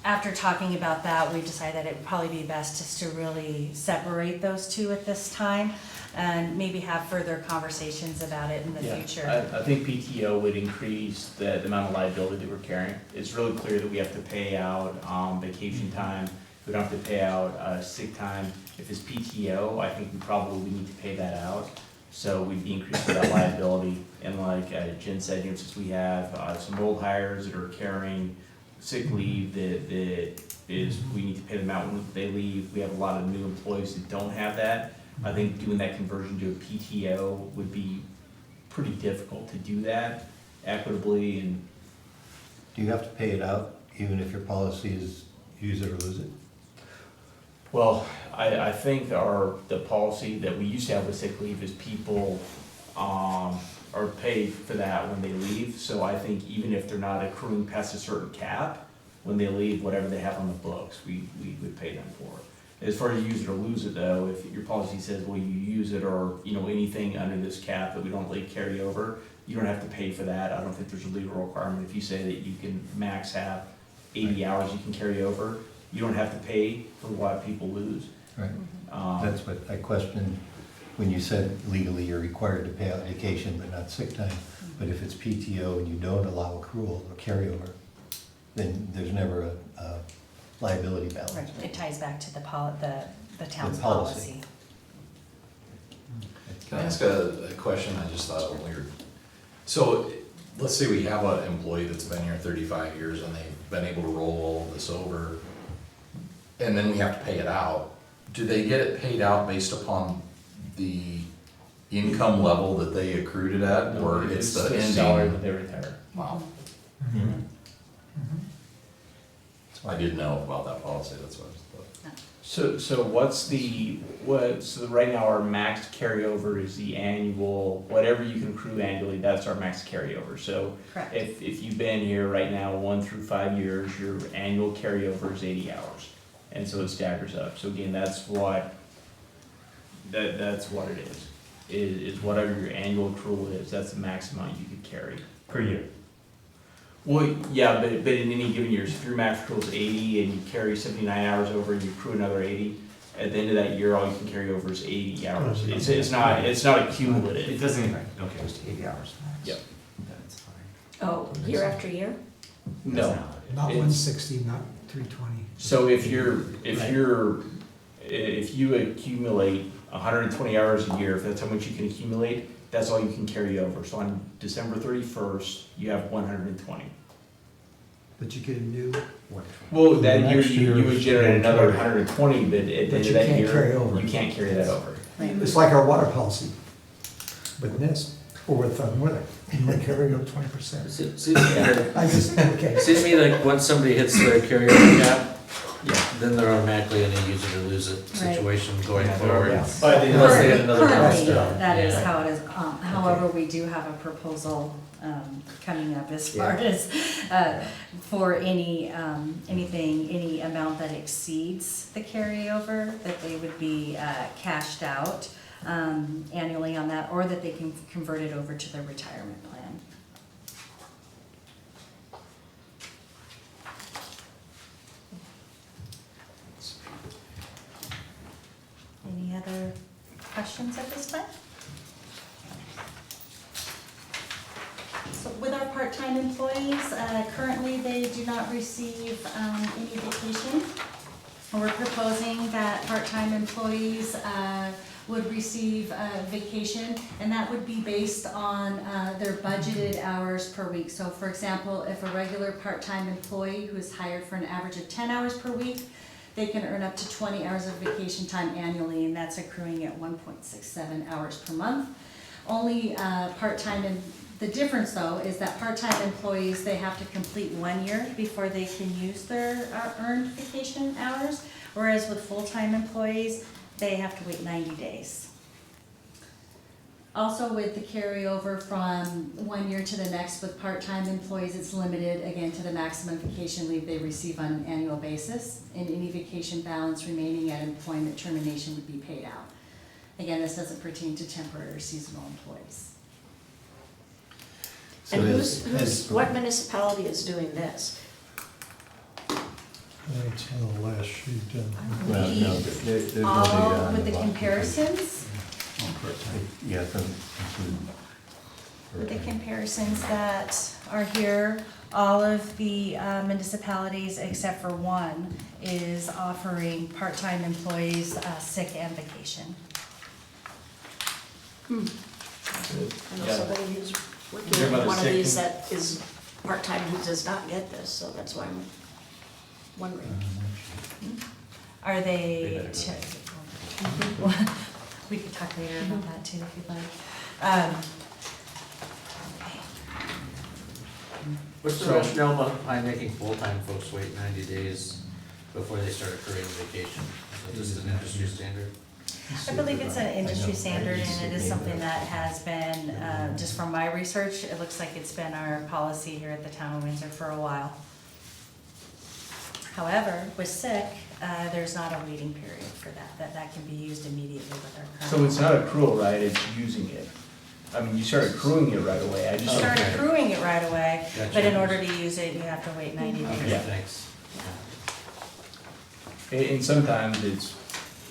after talking about that, we decided that it would probably be best just to really separate those two at this time and maybe have further conversations about it in the future.
I think PTO would increase the amount of liability that we're carrying. It's really clear that we have to pay out vacation time, we don't have to pay out sick time. If it's PTO, I think we probably need to pay that out. So we'd be increasing that liability. And like Jen said, since we have some old hires that are carrying sick leave that is, we need to pay them out when they leave. We have a lot of new employees that don't have that. I think doing that conversion to a PTO would be pretty difficult to do that equitably. And
Do you have to pay it out even if your policy is use it or lose it?
well, I think the policy that we used to have with sick leave is people are paid for that when they leave. So I think even if they're not accruing past a certain cap, when they leave, whatever they have on the books, we would pay them for it. As far as use it or lose it though, if your policy says, well, you use it or, anything under this cap that we don't let carry over, you don't have to pay for that. I don't think there's a legal requirement. If you say that you can max have 80 hours you can carry over, you don't have to pay for what people lose.
Right. That's what I questioned when you said legally you're required to pay out vacation but not sick time. But if it's PTO and you don't allow accrual or carryover, then there's never a liability balance.
Right, it ties back to the town's
The policy.
policy.
Can I ask a question? I just thought it weird. So let's say we have an employee that's been here 35 years and they've been able to roll all of this over, and then we have to pay it out. Do they get it paid out based upon the income level that they accrued it at, or it's the ending?
salary that they retire.
Wow. I didn't know about that policy, that's what I was.
So so right now our max carryover is the annual, whatever you can accrue annually, that's our max carryover. So
Correct.
if you've been here right now 1 through 5 years, your annual carryover is 80 hours. And so it staggers up. So again, that's what it is whatever your annual accrual is, that's the max amount you could carry.
Per year.
Well, yeah, but in any given year, so if your max accrual is 80 and you carry 79 hours over and you accrue another 80, at the end of that year, all you can carry over is 80 hours. It's not a cumulative.
It doesn't, okay, it's 80 hours max.
Yep.
That's fine.
Oh, year after year?
No.
Not
It's-
160, not 320.
So if you accumulate 120 hours a year, if that's how much you can accumulate, that's all you can carry over. So on December 31st, you have 120.
But you get a new,
Well, that year,
Next
you
year
would
is
generate another
120.
120, but at the end of
you
that
can't
year,
carry over.
you can't carry that over.
it's like our water policy with NISP or with Northern. You carry over 20%.
Seems to me that-
I just, okay.
seems to me like once somebody hits their carryover cap, then they're automatically in a use it or lose it
Right.
situation going
Yeah,
forward.
yeah.
Unless they get another
Currently,
milestone.
that is
Yeah.
how it is. However, we do have a proposal coming up as far as for any amount that exceeds the carryover, that they would be cashed out annually on that, or that they can convert it over to their retirement plan. Any other questions at this time? So with our part-time employees, currently they do not receive any vacation. We're proposing that part-time employees would receive vacation, and that would be based on their budgeted hours per week. So for example, if a regular part-time employee who is hired for an average of 10 hours per week, they can earn up to 20 hours of vacation time annually, and that's accruing at 1.67 hours per month. Only the difference though is that part-time employees, they have to complete 1 year before they can use their earned vacation hours, whereas with full-time employees, they have to wait 90 days. Also with the carryover from 1 year to the next with part-time employees, it's limited again to the maximum vacation leave they receive on an annual basis, and any vacation balance remaining at employment termination would be paid out. Again, this doesn't pertain to temporary or seasonal employees.
And what municipality is doing this?
That's on the last sheet,
Well, no, there's no
All
data on
with the
block.
comparisons,
Yeah, from, include.
with the comparisons that are here, all of the municipalities except for one is offering part-time employees sick and vacation.
I know
Yeah.
somebody who's
You're
working
about
with
to
one of
say-
these that is part-time who does not get this, so that's why I'm wondering.
Are
They
they?
better go.
We could talk later about that too if you'd like. Okay.
What's the rationale behind making full-time folks wait 90 days before they start accruing vacation? Is that just an industry standard?
I believe it's an industry
I
standard
just
and it is
made
something
that.
that has been, just from my research, it looks like it's been our policy here at the town of Windsor for a while. However, with sick, there's not a waiting period for that can be used immediately with our current.
So it's not accrual, right, it's using it. I mean, you start accruing it right away, I just.
Start accruing it right away,
Gotcha.
but in order to use it, you have to wait 90 days.
Yeah.
Thanks.
And sometimes it's,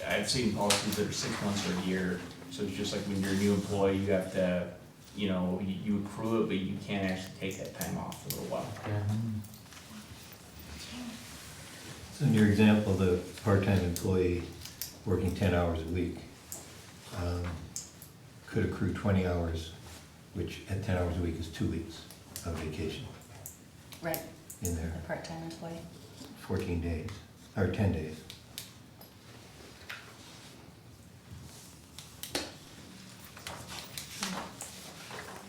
I've seen policies that are 6 months or a year, so it's just like when you're a new employee, you have to, you accrue it, but you can't actually take that time off for a little while.
So in your example, the part-time employee working 10 hours a week could accrue 20 hours, which at 10 hours a week is 2 weeks of vacation
Right,
in there,
a part-time employee.
14 days, or 10 days.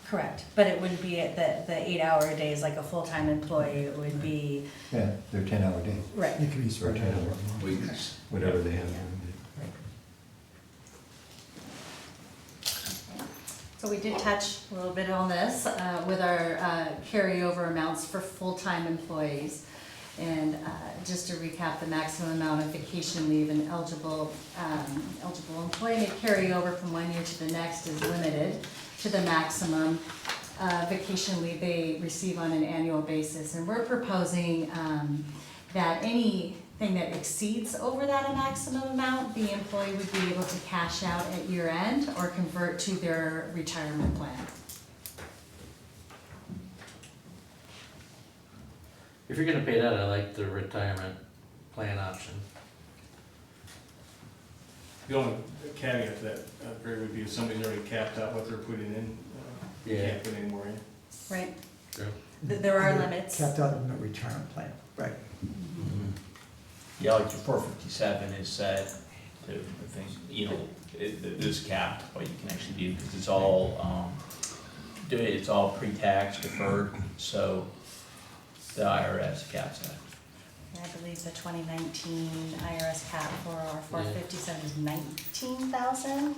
Correct, but it wouldn't be at the 8-hour days like a full-time employee, it would be,
Yeah, they're 10-hour days,
right.
It can be
or
spread
10
out.
hour weeks, whatever they have.
So we did touch a little bit on this with our carryover amounts for full-time employees. And just to recap, the maximum amount of vacation leave an eligible employee may carry over from one year to the next is limited to the maximum vacation leave they receive on an annual basis. And we're proposing that anything that exceeds over that maximum amount, the employee would be able to cash out at year end or convert to their retirement plan.
If you're gonna pay that, I like the retirement plan option.
The only caveat to that, Greg, would be if somebody's already capped out what they're putting in, you
Yeah.
can't put any more in.
Right.
True.
There are limits.
Capped out in the retirement plan, right.
Yeah, like your 457 is set to, I think, it is capped, what you can actually do, because it's all pre-tax deferred, so the IRS caps that.
I believe the 2019 IRS cap for our 457 is 19,000.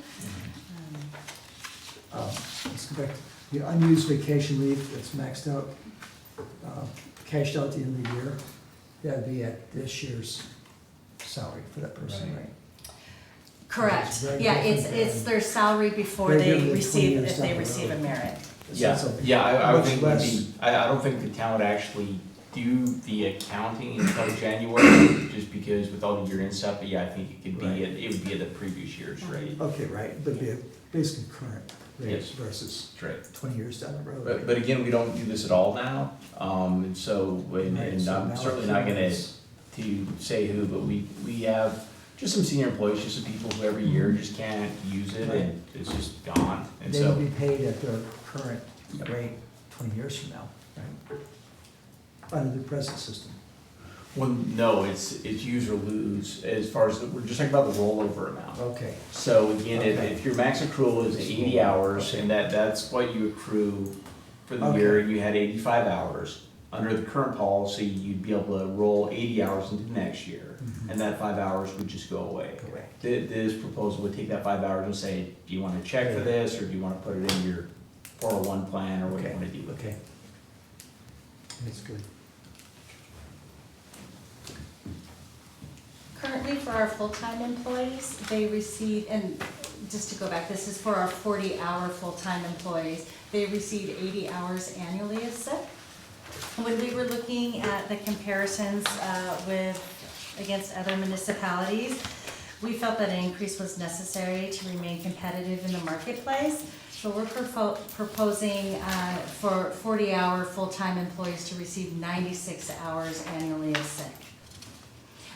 Let's go back, the unused vacation leave that's maxed out, cashed out at the end of the year, that'd be at this year's salary for that person, right?
Correct,
It's very
yeah,
different
it's
than-
their salary before
They're
they
given the 20
receive,
years
if they
down the
receive a
road.
merit.
I would
Much
think would
less.
be, I don't think the town would actually do the accounting until January, just because with all the year-end stuff, but yeah, I think it could be,
Right.
it would be at the previous year's rate.
Okay, right, but be basically current rate
Yes.
versus
That's right.
20 years down the road.
But again, we don't do this at all now, and so, and
Right,
and
so
I'm
now
certainly
it
not gonna
counts.
to say who, but we have just some senior employees, just some people who every year just can't use it, and it's just gone, and
They
so.
will be paid at their current rate 20 years from now, right? Under the present system.
Well, no, it's use or lose, as far as, we're just talking about the rollover amount.
Okay.
So again,
Okay.
if your max accrual is 80 hours, and that's what you accrue for the year, and you had 85 hours, under the current policy, you'd be able to roll 80 hours into next year, and that 5 hours would just go away.
Correct.
This proposal would take that 5 hours and say, do you want to check for this, or do you want to put it in your 401 plan, or what do you want to do with it?
Okay. That's good.
Currently for our full-time employees, they receive, and just to go back, this is for our 40-hour full-time employees, they receive 80 hours annually of sick. When we were looking at the comparisons with against other municipalities. We felt that an increase was necessary to remain competitive in the marketplace. So we're proposing for 40-hour full-time employees to receive 96 hours annually of sick.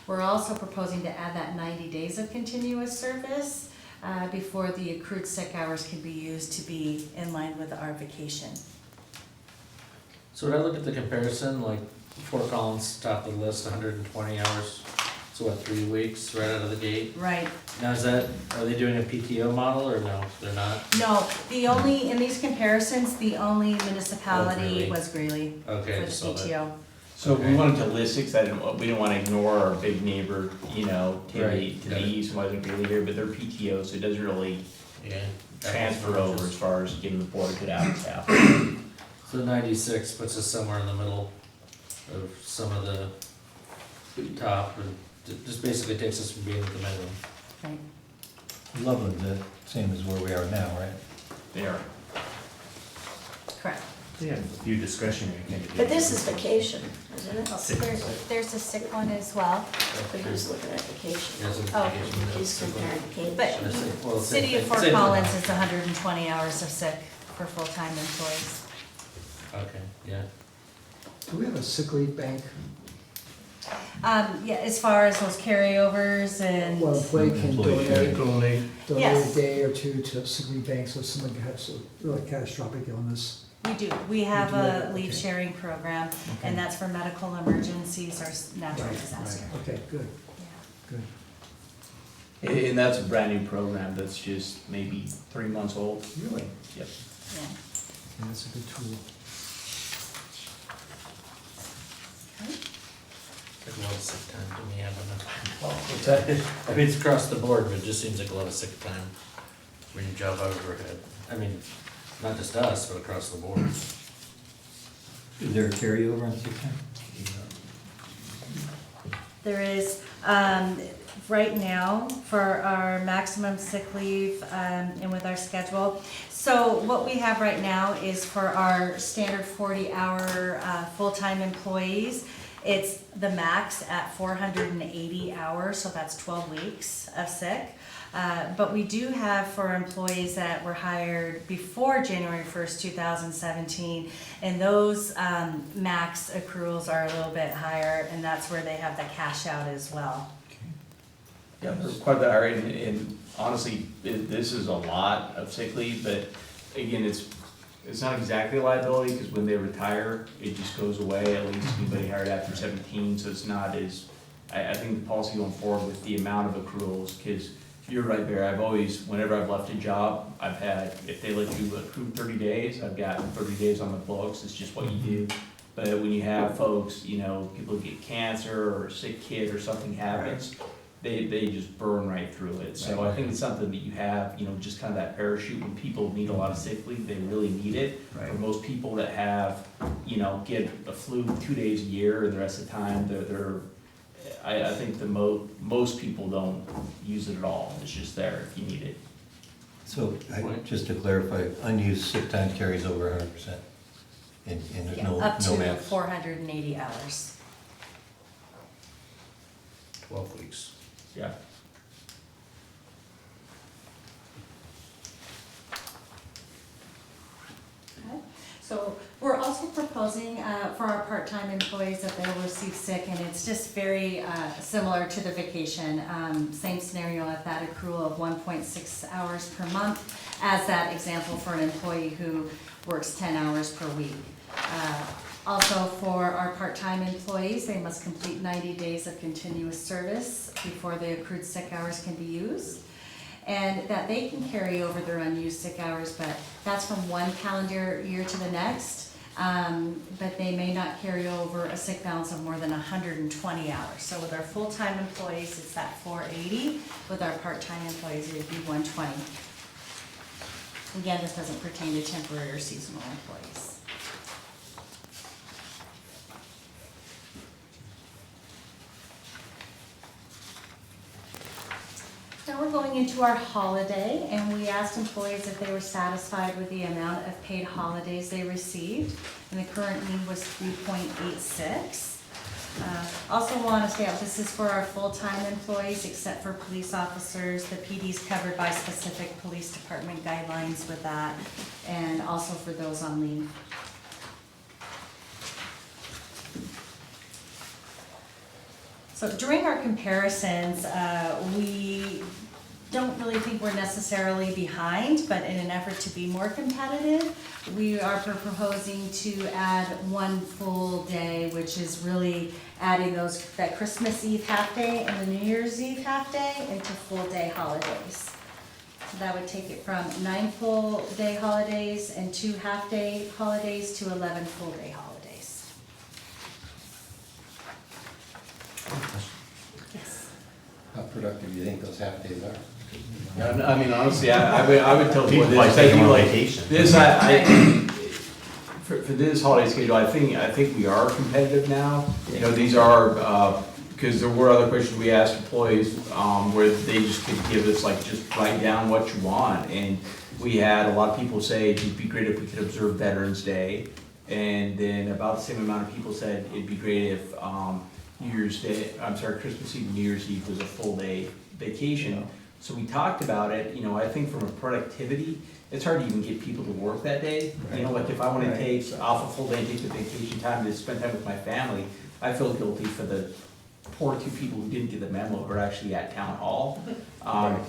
We're also proposing to add that 90 days of continuous service before the accrued sick hours can be used to be in line with our vacation.
So when I look at the comparison, like Fort Collins, top of the list, 120 hours, so what, 3 weeks right out of the gate?
Right.
Now are they doing a PTO model or no, they're not?
No, in these comparisons, the only municipality
Greeley.
was Greeley for
Okay,
the
so that,
PTO.
So
Okay.
we wanted to list it, because we didn't want to ignore our big neighbor, to the
Right.
east, wasn't really here, but they're PTO, so it doesn't really
yeah.
transfer over as far as getting the board good hours out.
So 96 puts us somewhere in the middle of some of the top, and just basically takes us from being at the minimum.
Right.
Loveland's the same as where we are now, right?
They are.
Correct.
We have a few discretionary candidates.
But this is vacation, isn't it?
There's a sick one as well.
But he's looking at vacation.
Yeah, so
Oh,
vacation,
He's comparing vacation.
But
Well,
City of
same
Fort
thing.
Collins is 120 hours of sick for full-time employees.
Okay, yeah.
Do we have a sick leave bank?
Yeah, as far as those carryovers and,
Well, employee can
Employee
donate
Yes.
a day or two to sick leave bank, so if somebody has a really catastrophic illness.
we do, we have
do that,
a leave
okay.
sharing program,
Okay.
and that's for medical emergencies or natural
Right,
disaster.
right. Okay, good,
Yeah.
good.
And that's a brand new program that's just maybe 3 months old.
Really?
Yep.
Yeah.
Yeah, that's a good tool.
Like a lot of sick time to me, I don't know.
What's that?
I mean, it's across the board, but it just seems like a lot of sick time when you job overhead. I mean, not just us, but across the board.
Is there a carryover on sick time?
There is, right now, for our maximum sick leave, and with our schedule. So what we have right now is for our standard 40-hour, full-time employees, it's the max at 480 hours, so that's 12 weeks of sick. But we do have for employees that were hired before January 1st, 2017, and those max accruals are a little bit higher, and that's where they have the cash out as well.
Yeah, they're quite that high, and honestly, this is a lot of sick leave, but again, it's not exactly a liability, because when they retire, it just goes away, at least anybody hired after 17, so it's not as, I think the policy going forward with the amount of accruals, because you're right there, I've always, whenever I've left a job, I've had, if they let you accrue 30 days, I've got 30 days on the books, it's just what you do. But when you have folks, people get cancer or a sick kid or something happens, they just burn right through it. So I think it's something that you have, just kind of that parachute when people need a lot of sick leave, they really need it. For most people that have, get a flu 2 days a year and the rest of the time, I think most people don't use it at all. It's just there if you need it.
So, just to clarify, unused sick time carries over 100%? And there's no
Up to
max?
480 hours.
12 weeks.
Yeah.
Okay. So we're also proposing for our part-time employees that they'll receive sick, and it's just very similar to the vacation. Same scenario at that accrual of 1.6 hours per month as that example for an employee who works 10 hours per week. Also for our part-time employees, they must complete 90 days of continuous service before the accrued sick hours can be used. And that they can carry over their unused sick hours, but that's from one calendar year to the next. But they may not carry over a sick balance of more than 120 hours. So with our full-time employees, it's that 480. With our part-time employees, it would be 120. Again, this doesn't pertain to temporary or seasonal employees. Now we're going into our holiday, and we asked employees if they were satisfied with the amount of paid holidays they received, and the current need was 3.86. Also want to state out, this is for our full-time employees, except for police officers. The PD is covered by specific police department guidelines with that, and also for those on leave. So during our comparisons, we don't really think we're necessarily behind, but in an effort to be more competitive, we are proposing to add one full day, which is really adding that Christmas Eve half day and the New Year's Eve half day into full day holidays. So that would take it from 9 full day holidays and 2 half day holidays to 11 full day holidays. Yes.
How productive do you think those half days are?
I mean, honestly, I would tell you
People
this.
like taking on
like
vacation.
This, for this holiday schedule, I think we are competitive now. You know, these are, because there were other questions we asked employees, where they just could give us like, just write down what you want. And we had a lot of people say it'd be great if we could observe Veterans Day. And then about the same amount of people said it'd be great if, Christmas Eve and New Year's Eve was a full day vacation. So we talked about it, you know, I think from a productivity, it's hard to even get people to work that day. You know, like if I wanna take off a full day, take the vacation time to spend time with my family, I feel guilty for the poor 2 people who didn't get the memo, who are actually at town hall. And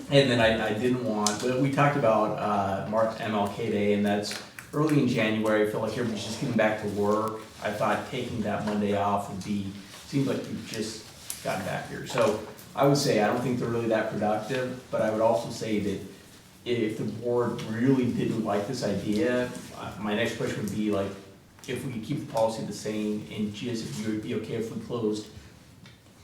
then I didn't want, but we talked about MLK Day, and that's early in January. I feel like everybody's just getting back to work. I thought taking that Monday off would seems like we've just gotten back here. So I would say I don't think they're really that productive, but I would also say that if the board really didn't like this idea, my next question would be like, if we could keep the policy the same, and just if you would be okay if we closed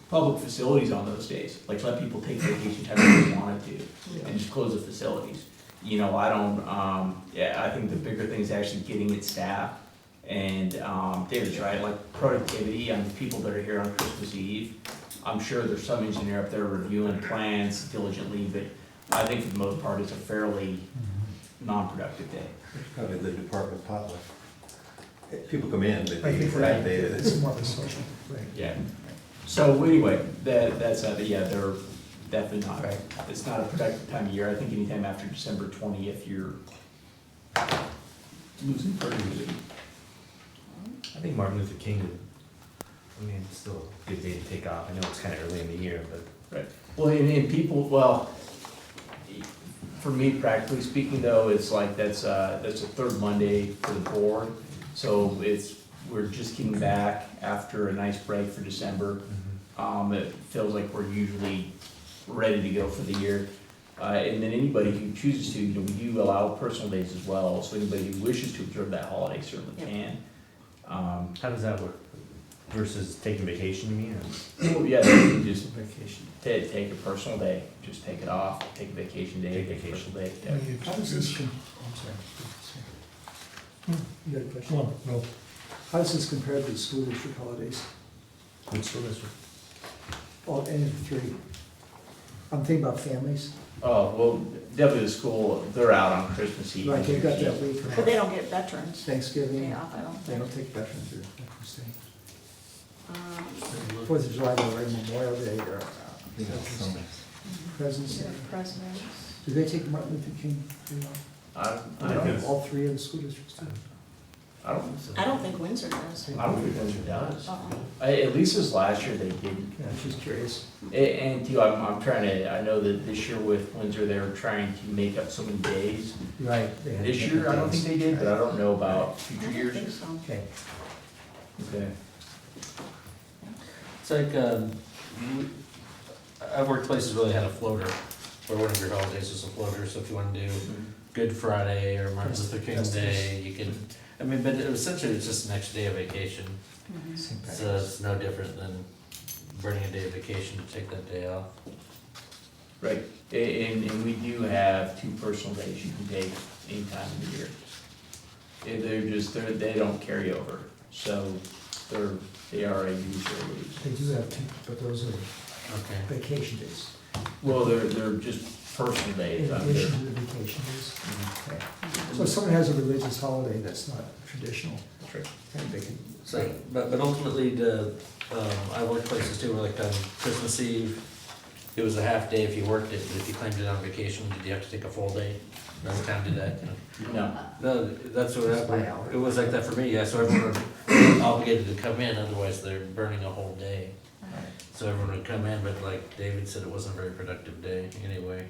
public facilities on those days, like let people take vacation time if they wanted to, and just close the facilities. You know, I don't, I think the bigger thing is actually getting it staffed. And David's right, like productivity on the people that are here on Christmas Eve. I'm sure there's some engineer up there reviewing plans diligently, but I think for the most part, it's a fairly non-productive day.
It's probably the department potluck. People come in, but
I think
they
it's more of a social, right?
Yeah. So anyway, that's, yeah, they're definitely not, it's not a productive time of year. I think anytime after December 20th, you're losing productivity.
I think Martin Luther King, I mean, it's still a good day to take off. I know it's kind of early in the year, but.
Right. Well, and people, well, for me, practically speaking though, it's like that's a 3rd Monday for the board. So we're just getting back after a nice break for December. It feels like we're usually ready to go for the year. And then anybody who chooses to, you know, we do allow personal days as well. So anybody who wishes to observe that holiday certainly can.
How does that work? Versus taking vacation, you mean?
Well, yeah, they can just vacation. Take a personal day, just take it off, take a vacation day, take a personal day. Yeah.
How does this, I'm sorry. You got a question? No. How does this compare to the school district holidays?
Which school district?
All, any of the 3? I'm thinking about families.
Oh, well, definitely the school, they're out on Christmas Eve.
Right, they've got that week.
But they don't get veterans.
Thanksgiving.
Day off, I don't
They
think.
don't take veterans or Veterans Day.
Um,
4th of July, or Memorial Day, or
You know, some-
President's Day.
Presidents.
Do they take Martin Luther King? Do you know?
I don't,
All 3 of the school districts do.
I
I don't think Windsor does.
don't think Windsor does.
Uh-uh.
At least this last year they didn't.
Yeah, I'm just curious.
And too, I'm trying to, I know that this year with Windsor, they were trying to make up so many days.
Right. they had
This year, I don't think they did, but I don't know about
I
future
don't
years.
think so.
Okay.
Okay.
It's like, I've worked places where they had a floater, where one of your holidays is a floater, so if you wanna do Good Friday or Martin Luther King Day, you can, I mean, but essentially it's just an extra day of vacation. So it's no different than burning a day of vacation to take that day off.
Right, and we do have 2 personal days you can take any time of the year. They don't carry over, so they are a usual leave.
They do have 2, but those are
Okay.
vacation days.
Well, they're just personal days.
In addition to the vacation days? Okay. So if someone has a religious holiday that's not traditional,
That's right.
and they can,
So, but ultimately, I worked places too, where like on Christmas Eve, it was a half day if you worked it, but if you claimed it on vacation, did you have to take a full day? Does the town do that?
No.
No, that's what
Just by
happened.
hour.
It was like that for me, yeah, so everyone was obligated to come in, otherwise they're burning a whole day. So everyone would come in, but like David said, it wasn't a very productive day anyway,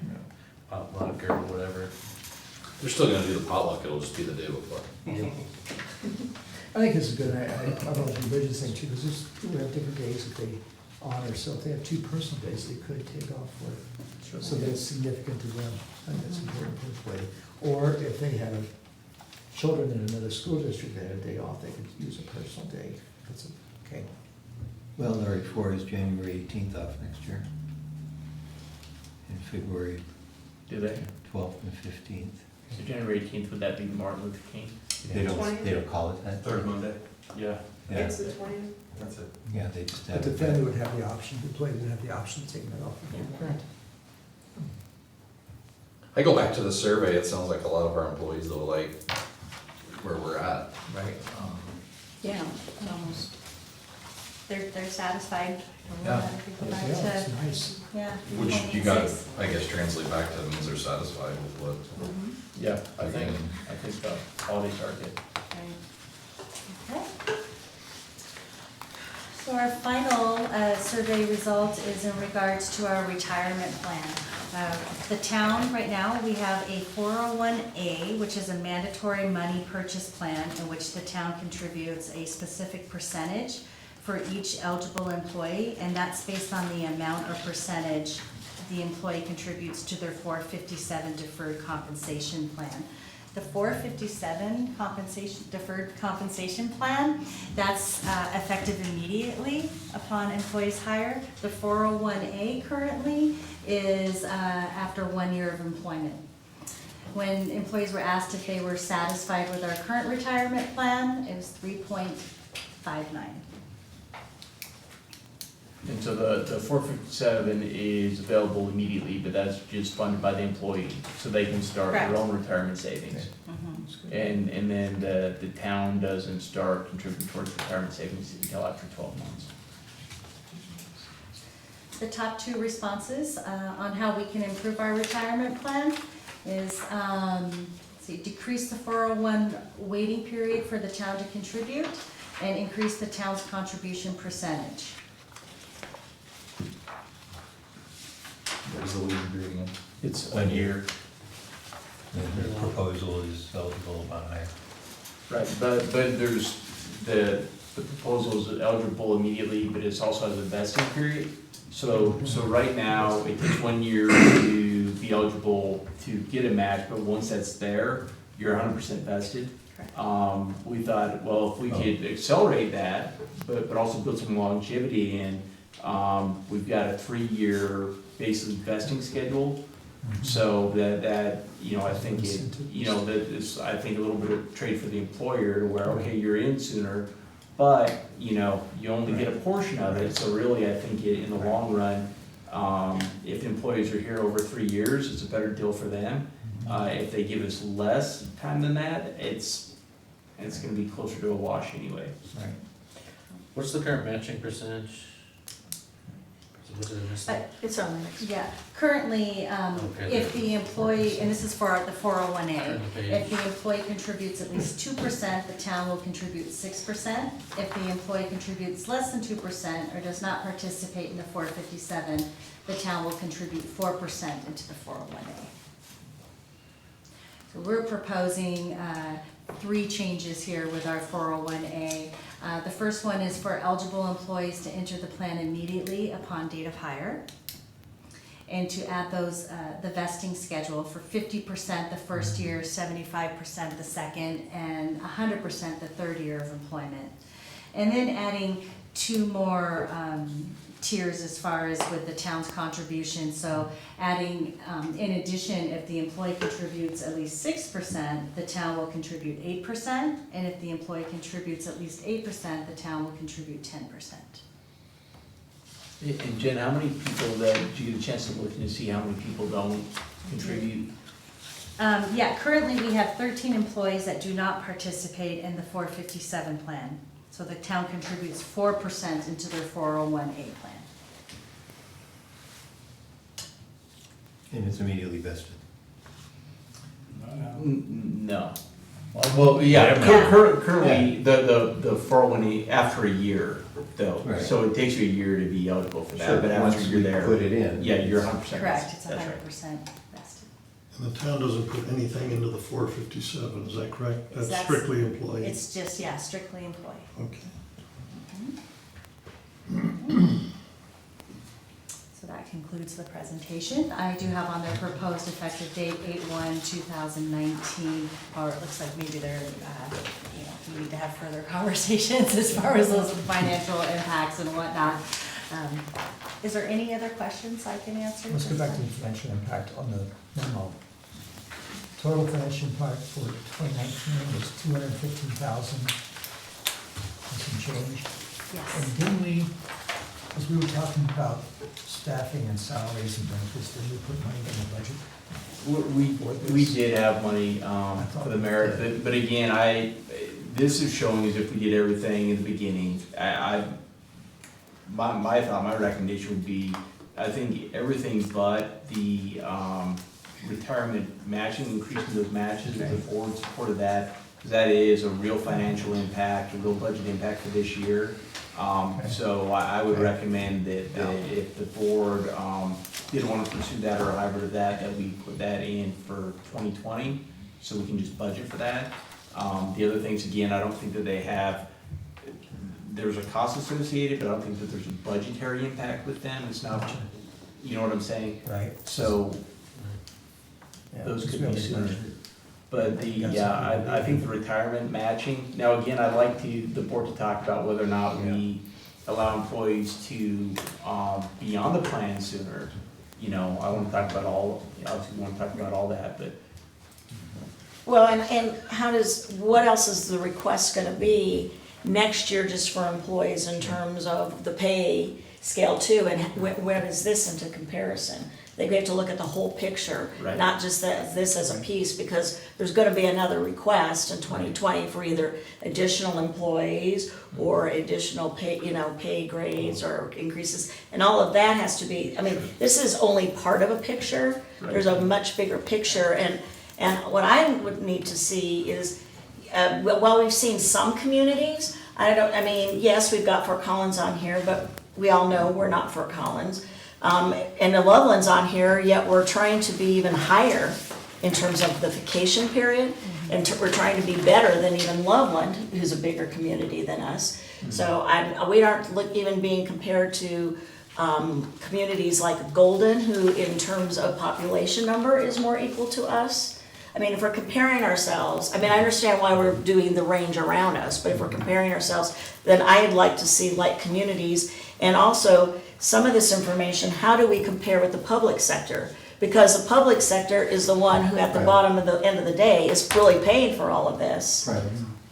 potluck or whatever.
They're still gonna do the potluck, it'll just be the day before.
I think it's a good, I about the religious thing too, because there's people who have different days that they honor, so if they have 2 personal days, they could take off for it. So that it's significant to them, I think that's important politically. Or if they have children in another school district that had a day off, they could use a personal day. That's okay.
Well, RE4 is January 18th off next year. And February
Do they?
12th and 15th.
So January 18th, would that be Martin Luther King?
They don't call it that?
Third Monday.
Yeah.
Yeah,
It's the 20th.
That's it.
yeah, they just
But
have
the
it.
family would have the option, the employee would have the option of taking that off.
I go back to the survey, it sounds like a lot of our employees though like where we're at, right?
Yeah, almost. They're satisfied.
Yeah.
If you go back
Yeah,
to-
it's nice.
Yeah.
Which you gotta, I guess, translate back to means they're satisfied with what,
Yeah,
I think.
I think the holidays are good.
Okay. So our final survey result is in regards to our retirement plan. The town, right now, we have a 401A, which is a mandatory money purchase plan in which the town contributes a specific percentage for each eligible employee, and that's based on the amount or percentage the employee contributes to their 457 deferred compensation plan. The 457 deferred compensation plan, that's effective immediately upon employee's hire. The 401A currently is after 1 year of employment. When employees were asked if they were satisfied with our current retirement plan, it was 3.59.
And so the 457 is available immediately, but that's just funded by the employee, so they can start their
Correct.
own retirement savings. And then the town doesn't start contributing towards retirement savings until after 12 months.
The top 2 responses on how we can improve our retirement plan is, decrease the 401 waiting period for the town to contribute and increase the town's contribution percentage.
Where's the lead ingredient?
It's 1 year.
And the proposal is eligible about higher.
Right, but there's, the proposal is eligible immediately, but it also has a vesting period. So right now, it takes 1 year to be eligible to get a match, but once that's there, you're 100% vested. We thought, well, if we could accelerate that, but also build some longevity in, we've got a 3-year basically vesting schedule. So that, you know, I think it, you know, that is, I think, a little bit of trade for the employer to where, okay, you're in sooner, but, you know, you only get a portion of it. So really, I think in the long run, if the employees are here over 3 years, it's a better deal for them. If they give us less time than that, it's gonna be closer to a wash anyway.
Right.
What's the current matching percentage?
It's on the next. Yeah, currently, if the employee, and this is for the 401A, if the employee contributes at least 2%, the town will contribute 6%. If the employee contributes less than 2% or does not participate in the 457, the town will contribute 4% into the 401A. So we're proposing 3 changes here with our 401A. The first one is for eligible employees to enter the plan immediately upon date of hire, and to add those, the vesting schedule for 50% the first year, 75% the second, and 100% the third year of employment. And then adding 2 more tiers as far as with the town's contribution. So adding, in addition, if the employee contributes at least 6%, the town will contribute 8%, and if the employee contributes at least 8%, the town will contribute 10%.
And Jen, how many people that, did you get a chance to look and see how many people don't contribute?
Yeah, currently we have 13 employees that do not participate in the 457 plan. So the town contributes 4% into their 401A plan.
And it's immediately vested.
No. Well, yeah,
Yeah.
currently, the 401A, after a year, though,
Right.
so it takes you a year to be eligible for
Sure,
that, but
once
after
we
you're there.
put it in.
Yeah, you're 100%
Correct,
vested.
it's
That's right.
100% vested.
And the town doesn't put anything into the 457, is that correct? That's
That's-
strictly employee?
It's just, yeah, strictly employee.
Okay.
So that concludes the presentation. I do have on their proposed effective date, 8/1/2019, or it looks like maybe they're, we need to have further conversations as far as those financial impacts and whatnot. Is there any other questions I can answer?
Let's go back to the financial impact on the memo. Total financial impact for 2019 was 215,000 and some change.
Yes.
And didn't we, as we were talking about staffing and salaries and benefits, didn't we put money in the budget?
We did have money, for the merit, but again, this is showing as if we did everything in the beginning. My thought, my recommendation would be, I think everything but the, retirement matching, increasing those matches, the board supported that, because that is a real financial impact, a real budget impact for this year. So I would recommend that if the board, didn't want to pursue that or a hybrid of that, that we put that in for 2020, so we can just budget for that. The other things, again, I don't think that they have, there's a cost associated, but I don't think that there's a budgetary impact with them. It's not, you know what I'm saying?
Right.
So
Yeah,
those
because
could
we
be
already
sooner.
budgeted.
But I think the retirement matching, now again, I'd like the board to talk about whether or not we allow employees to, be on the plan sooner. I want to talk about obviously we want to talk about all that, but.
Well, and what else is the request gonna be next year just for employees in terms of the pay scale too? And where is this into comparison? I think we have to look at the whole picture,
Right.
not just this as a piece, because there's gonna be another request in 2020 for either additional employees or additional pay grades or increases. And all of that has to be, this is only part of a picture.
Right.
There's a much bigger picture, and what I would need to see is, while we've seen some communities, yes, we've got Fort Collins on here, but we all know we're not Fort Collins. And the Loveland's on here, yet we're trying to be even higher in terms of the vacation period. And we're trying to be better than even Loveland, who's a bigger community than us. So we aren't even being compared to communities like Golden, who in terms of population number is more equal to us. If we're comparing ourselves, I understand why we're doing the range around us, but if we're comparing ourselves, then I'd like to see like communities. And also, some of this information, how do we compare with the public sector? Because the public sector is the one who at the bottom of the end of the day is really paying for all of this.
Right.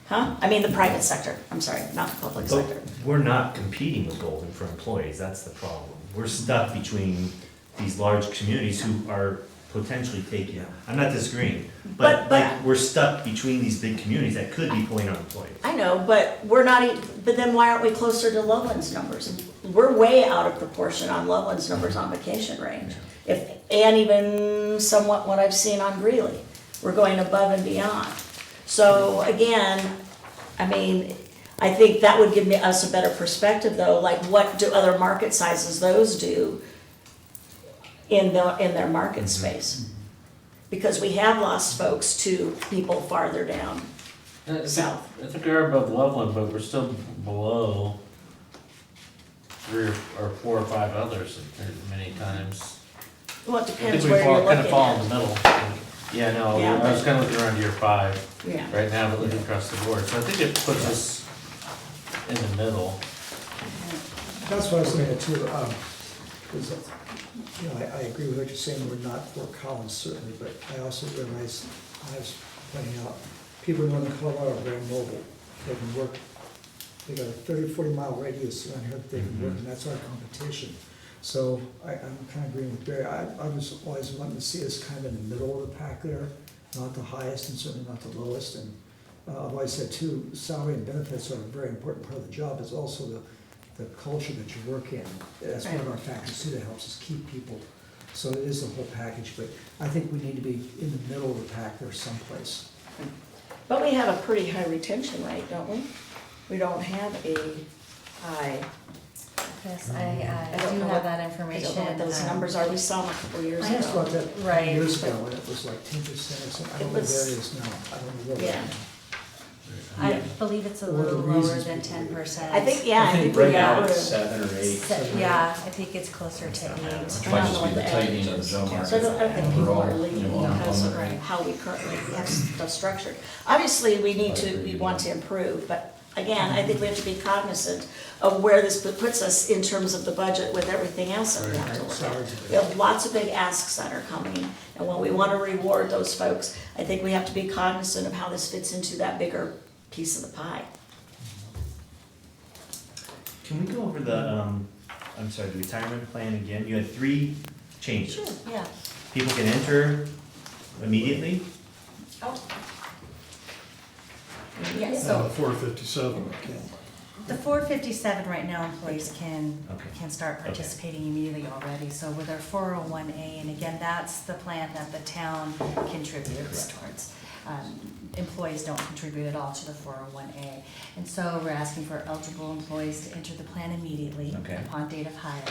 Huh? The private sector, I'm sorry, not the public
But
sector.
we're not competing with Golden for employees, that's the problem. We're stuck between these large communities who are potentially taking, I'm not disagreeing, but we're stuck between these big communities that could be pulling out employees.
I know, but we're not, but then why aren't we closer to Loveland's numbers? We're way out of proportion on Loveland's numbers on vacation range. And even somewhat what I've seen on Greeley. We're going above and beyond. So again, I think that would give us a better perspective though, like what do other market sizes those do in their market space? Because we have lost folks to people farther down south.
I think we're above Loveland, but we're still below 3 or 4 or 5 others many times.
Well, it
I
depends
think we
where you're
kind of
looking
fall in
at.
the middle. Yeah, no,
Yeah,
I was kind of looking around year 5
Yeah.
right now, but looking across the board. So I think it puts us in the middle.
That's what I was saying too, because, I agree with what you're saying, we're not Fort Collins certainly, but I also realize, I was pointing out, people in northern Colorado are very mobile. They can work they got a 30-40 mile radius around here that they can work, and that's our competition. So I'm kind of agreeing with Barry. I was always wanting to see us kind of in the middle of the pack there, not the highest and certainly not the lowest. And I've always said too, salary and benefits are a very important part of the job. It's also the culture that you work in. That's one of our factors too that helps us keep people. So it is the whole package, but I think we need to be in the middle of the pack there someplace.
But we have a pretty high retention rate, don't we? We don't have a high.
Yes,
I
I
don't
do
know
have
what-
that
I
information.
don't know what those numbers are. We saw them a couple years
I asked
ago.
about that
Right.
years ago, and it was like 10% or something. I don't know what that is now. I don't know what.
Yeah.
I believe it's a
What are the
little lower
reasons
than
people leave?
10%.
I think, yeah, I think
right
we
now
got
it's 7 or 8.
Yeah, I think it's closer to 8.
Might
I don't
just
know
be
what
the
the
tightening
average
of the
is.
job market.
So I don't think people are
overall,
leaving
you know,
because of
unemployment rate.
how we currently have stuff structured. Obviously, we want to improve, but again, I think we have to be cognizant of where this puts us in terms of the budget with everything else that we have to look at. We have lots of big asks that are coming, and when we want to reward those folks, I think we have to be cognizant of how this fits into that bigger piece of the pie.
Can we go over the, the retirement plan again? You had 3 changes.
Sure, yeah.
People can enter immediately.
Oh.
Yes,
Now,
so
the 457,
the 457 right now, employees can
Okay.
start participating immediately already. So with our 401A, and again, that's the plan that the town contributes towards. Employees don't contribute at all to the 401A. And so we're asking for eligible employees to enter the plan immediately
Okay.
upon date of hire.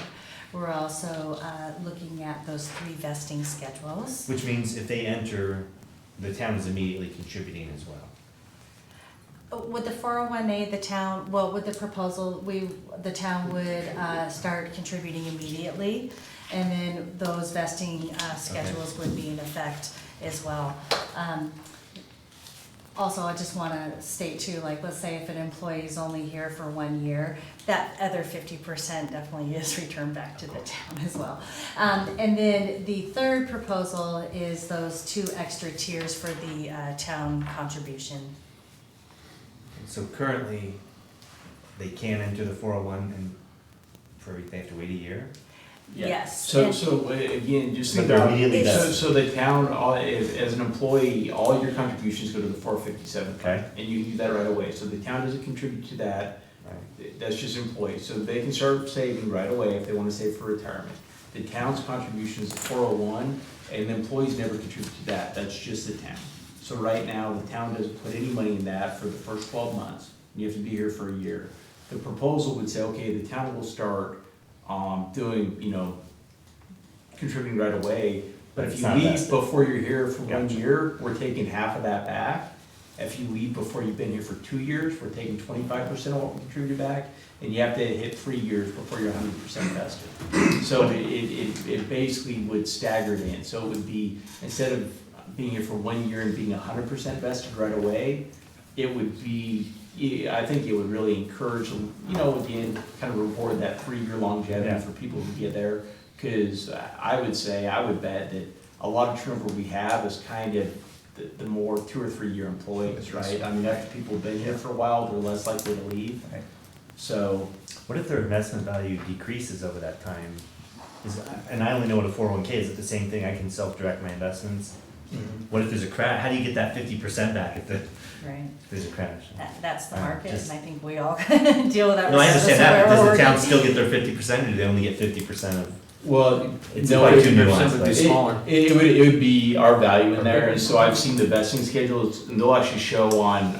We're also looking at those 3 vesting schedules.
Which means if they enter, the town is immediately contributing as well.
With the 401A, the town, well, with the proposal, the town would start contributing immediately, and then those vesting schedules would be in effect as well. Also, I just wanna state too, like, let's say if an employee is only here for 1 year, that other 50% definitely is returned back to the town as well. And then the third proposal is those 2 extra tiers for the town contribution.
So currently, they can enter the 401 and they have to wait a year?
Yes.
So again, just
But
think
they're
about,
immediately vested.
so the town, as an employee, all your contributions go to the 457.
Okay.
And you can do that right away, so the town doesn't contribute to that, that's just employees, so they can start saving right away if they wanna save for retirement. The town's contribution is 401, and the employees never contribute to that, that's just the town. So right now, the town doesn't put any money in that for the first 12 months, you have to be here for a year. The proposal would say, okay, the town will start doing, contributing right away, but if
It's
you
not
leave
vested.
before you're here for 1
Gotcha.
year, we're taking half of that back. If you leave before you've been here for 2 years, we're taking 25% of what we contributed back, and you have to hit 3 years before you're 100% vested. So it basically would stagger it in, so it would be, instead of being here for 1 year and being 100% vested right away, it would be, I think it would really encourage, again, kind of reward that 3-year longevity
Yeah.
for people who get there. Because I would bet that a lot of turnover we have is kind of the more 2 or 3 year employees, right? I mean, after people have been here for a while, they're less likely to leave.
Right.
So,
What if their investment value decreases over that time? And I only know what a 401K is, it the same thing, I can self-direct my investments? What if there's a crash, how do you get that 50% back if
Right.
there's a crash?
That's the market,
Just-
and I think we all deal with that.
No, I understand that, but
Where
does
we're
the town
working.
still get their 50%, or do they only get 50% of?
well,
It's
no,
probably
it
too nuanced,
would
but-
be smaller. It would be our value in there, and so I've seen the vesting schedules, and they'll actually show on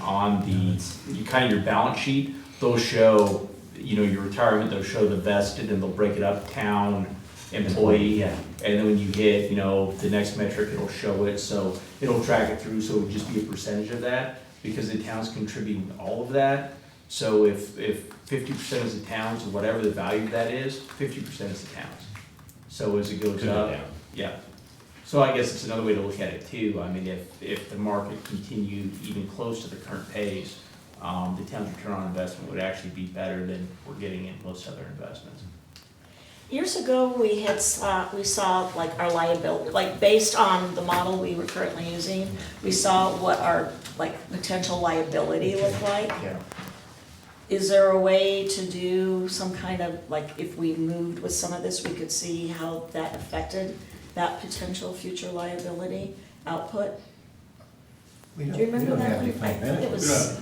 the, kind of your balance sheet, they'll show, your retirement, they'll show the vested, and they'll break it up, town, employee.
Yeah.
And then when you hit, the next metric, it'll show it, so it'll track it through, so it would just be a percentage of that, because the town's contributing all of that. So if 50% is the town's, or whatever the value of that is, 50% is the town's. So as it goes
Could go
up,
down.
yeah. So I guess it's another way to look at it too, I mean, if the market continued even close to the current pace, the town's return on investment would actually be better than we're getting in most other investments.
Years ago, we saw like our liability, like based on the model we were currently using, we saw what our like potential liability looked like.
Yeah.
is there a way to do some kind of, like, if we moved with some of this, we could see how that affected that potential future liability output?
We
Do
don't,
you
we
remember
don't
that?
have
I
defined
think it
benefits.
was,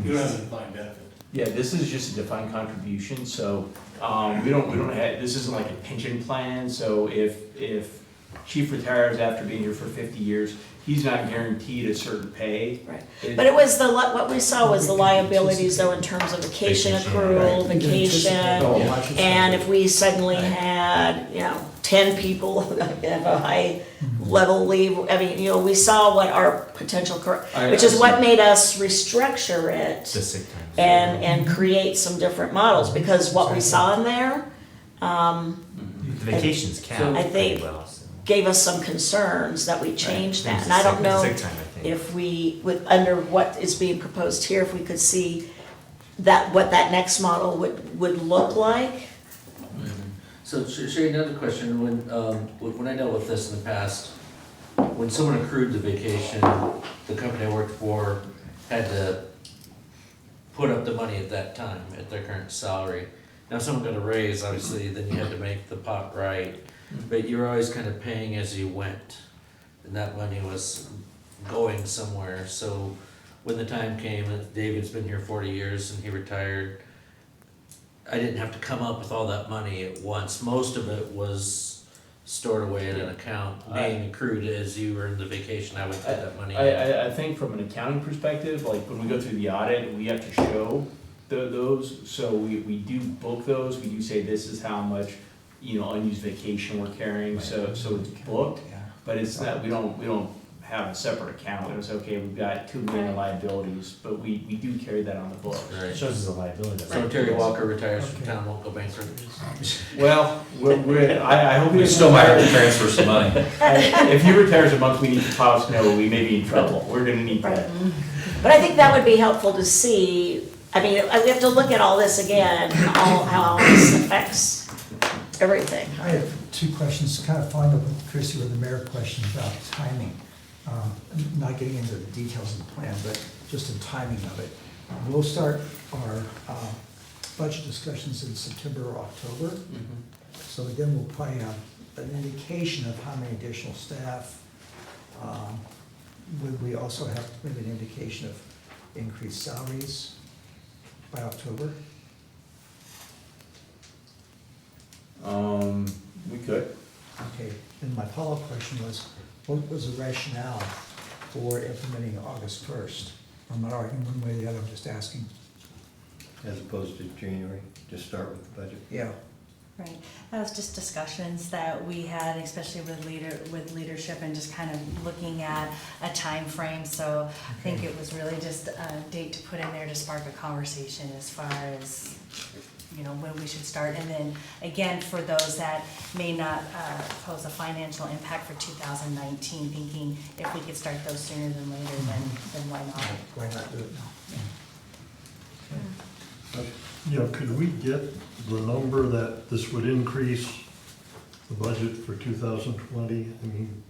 You don't have a defined benefit.
Yeah, this is just a defined contribution, so, we don't have, this isn't like a pension plan, so if chief retires after being here for 50 years, he's not guaranteed a certain pay.
right.
It-
But it was what we saw was the liabilities though in terms of vacation accrual,
Right.
vacation.
Oh, much is-
And if we suddenly had, 10 people have a high level leave, I mean, we saw what our potential, which is what made us restructure it
The sick time.
and create some different models, because what we saw in there,
The vacations count
I
pretty
think
well. So.
gave us some concerns that we changed that.
There's
And I
the
don't know
sick time, I think.
if we, under what is being proposed here, if we could see what that next model would look like.
So Shay, another question, when I dealt with this in the past, when someone accrued the vacation, the company I worked for had to put up the money at that time, at their current salary. Now, if someone got a raise, obviously, then you had to make the pot right, but you were always kind of paying as you went, and that money was going somewhere, so when the time came, that David's been here 40 years and he retired, I didn't have to come up with all that money at once. Most of it was stored away in an account, being accrued as you earned the vacation. I would put that money in.
I think from an accounting perspective, like when we go through the audit, we have to show those, so we do book those, we do say this is how much, unused vacation we're carrying, so it's booked, but it's not, we don't have a separate account, we don't say, okay, we've got 2 million in liabilities, but we do carry that on the books.
Right.
It shows as a liability.
So when Terry Walker retires from town, won't go bankrupt.
Well, I hope
We still might have to transfer some money.
if he retires a month, we need to plow snow, we may be in trouble, we're gonna need that.
But I think that would be helpful to see, I mean, we have to look at all this again, how all this affects everything.
I have two questions, kind of following up with Chrissy or the mayor question about timing. Not getting into the details of the plan, but just the timing of it. We'll start our budget discussions in September or October. So then we'll probably have an indication of how many additional staff. Would we also have maybe an indication of increased salaries by October?
We could.
Okay, and my follow-up question was, what was the rationale for implementing August 1st? I'm not arguing one way or the other, I'm just asking.
As opposed to January, just start with the budget.
Yeah.
Right, that was just discussions that we had, especially with leadership and just kind of looking at a time frame. So I think it was really just a date to put in there to spark a conversation as far as, when we should start. And then, again, for those that may not pose a financial impact for 2019, thinking if we could start those sooner than later, then why not?
Why not do it now?
Yeah, could we get the number that this would increase the budget for 2020? I mean,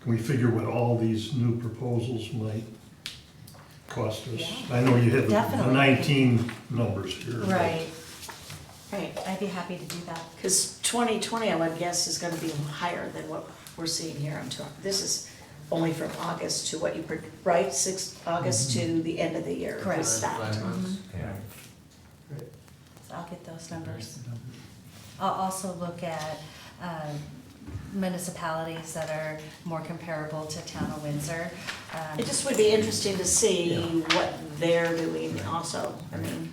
can we figure what all these new proposals might cost us? I know you have the
Definitely.
19 numbers here. but-
Right,
Right,
I'd be happy to do that.
because 2020, I would guess, is gonna be higher than what we're seeing here. This is only from August to what you, right, August to the end of the year.
Correct.
is that.
Yeah.
So I'll get those numbers. I'll also look at municipalities that are more comparable to town of Windsor.
It just would be interesting to see what they're doing also, I mean,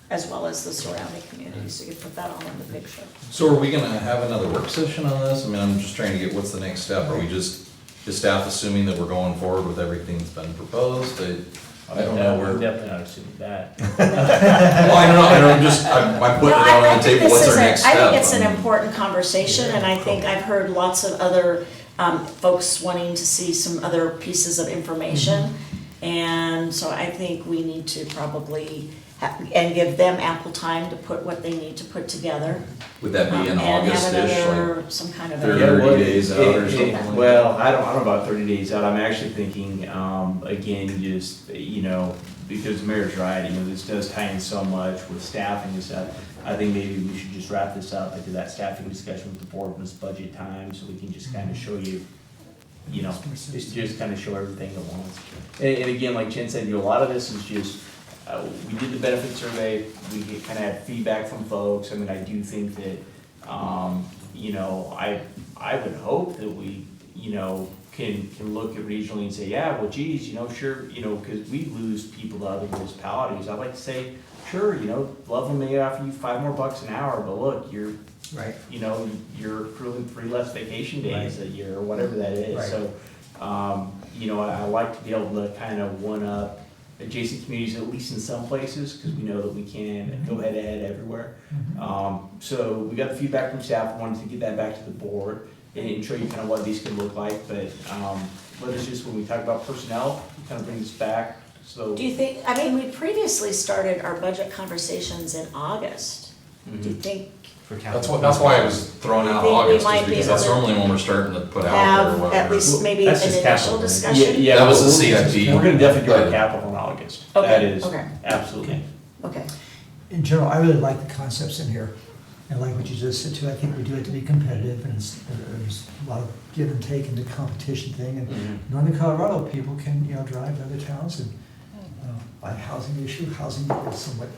as well as the surrounding communities, so you could put that all in the picture.
So are we gonna have another work session on this? I mean, I'm just trying to get, what's the next step? Are we is staff assuming that we're going forward with everything that's been proposed? I don't know where.
I'm definitely not assuming that.
Well, I don't know, I'm putting it out on the table, what's our next step?
I think it's an important conversation, and I think I've heard lots of other folks wanting to see some other pieces of information. And so I think we need to probably, and give them ample time to put what they need to put together.
Would that be in
And have
August-ish,
another,
like
some kind of.
30 days out or something like that?
Well, I don't know about 30 days out, I'm actually thinking, again, just, because the mayor's right, this does tie in so much with staffing and stuff. I think maybe we should just wrap this up into that staffing discussion with the board when it's budget time, so we can just kind of show you, just kind of show everything at once. And again, like Jen said, a lot of this is just, we did the benefit survey, we kind of had feedback from folks. I mean, I do think that, I would hope that we, can look at regionally and say, yeah, well, geez, sure, because we lose people to other municipalities. I'd like to say, sure, Loveland may offer you $5 more an hour, but look, you're,
Right.
you're accruing 3 less vacation days a year, or whatever that is.
Right.
So, I like to be able to kind of one up adjacent communities, at least in some places, because we know that we can go head to head everywhere. So we got the feedback from staff, wanted to get that back to the board and show you kind of what these could look like, but let us just, when we talk about personnel, kind of bring this back, so.
Do you think, we previously started our budget conversations in August. Do you think
That's why I was throwing out
think we
August,
might
is
be
because that's
able to
normally when we're starting to put out there
have
whatever.
at least maybe an
That's just
initial
capital, right?
discussion?
Yeah,
That was the CIP.
We're gonna definitely do our capital in August.
Okay,
That is,
okay.
absolutely.
Okay.
In general, I really like the concepts in here. And like what you just said too, I think we do it to be competitive, and there's a lot of give and take in the competition thing. And Northern Colorado people can, drive to other towns and by housing issue, housing is somewhat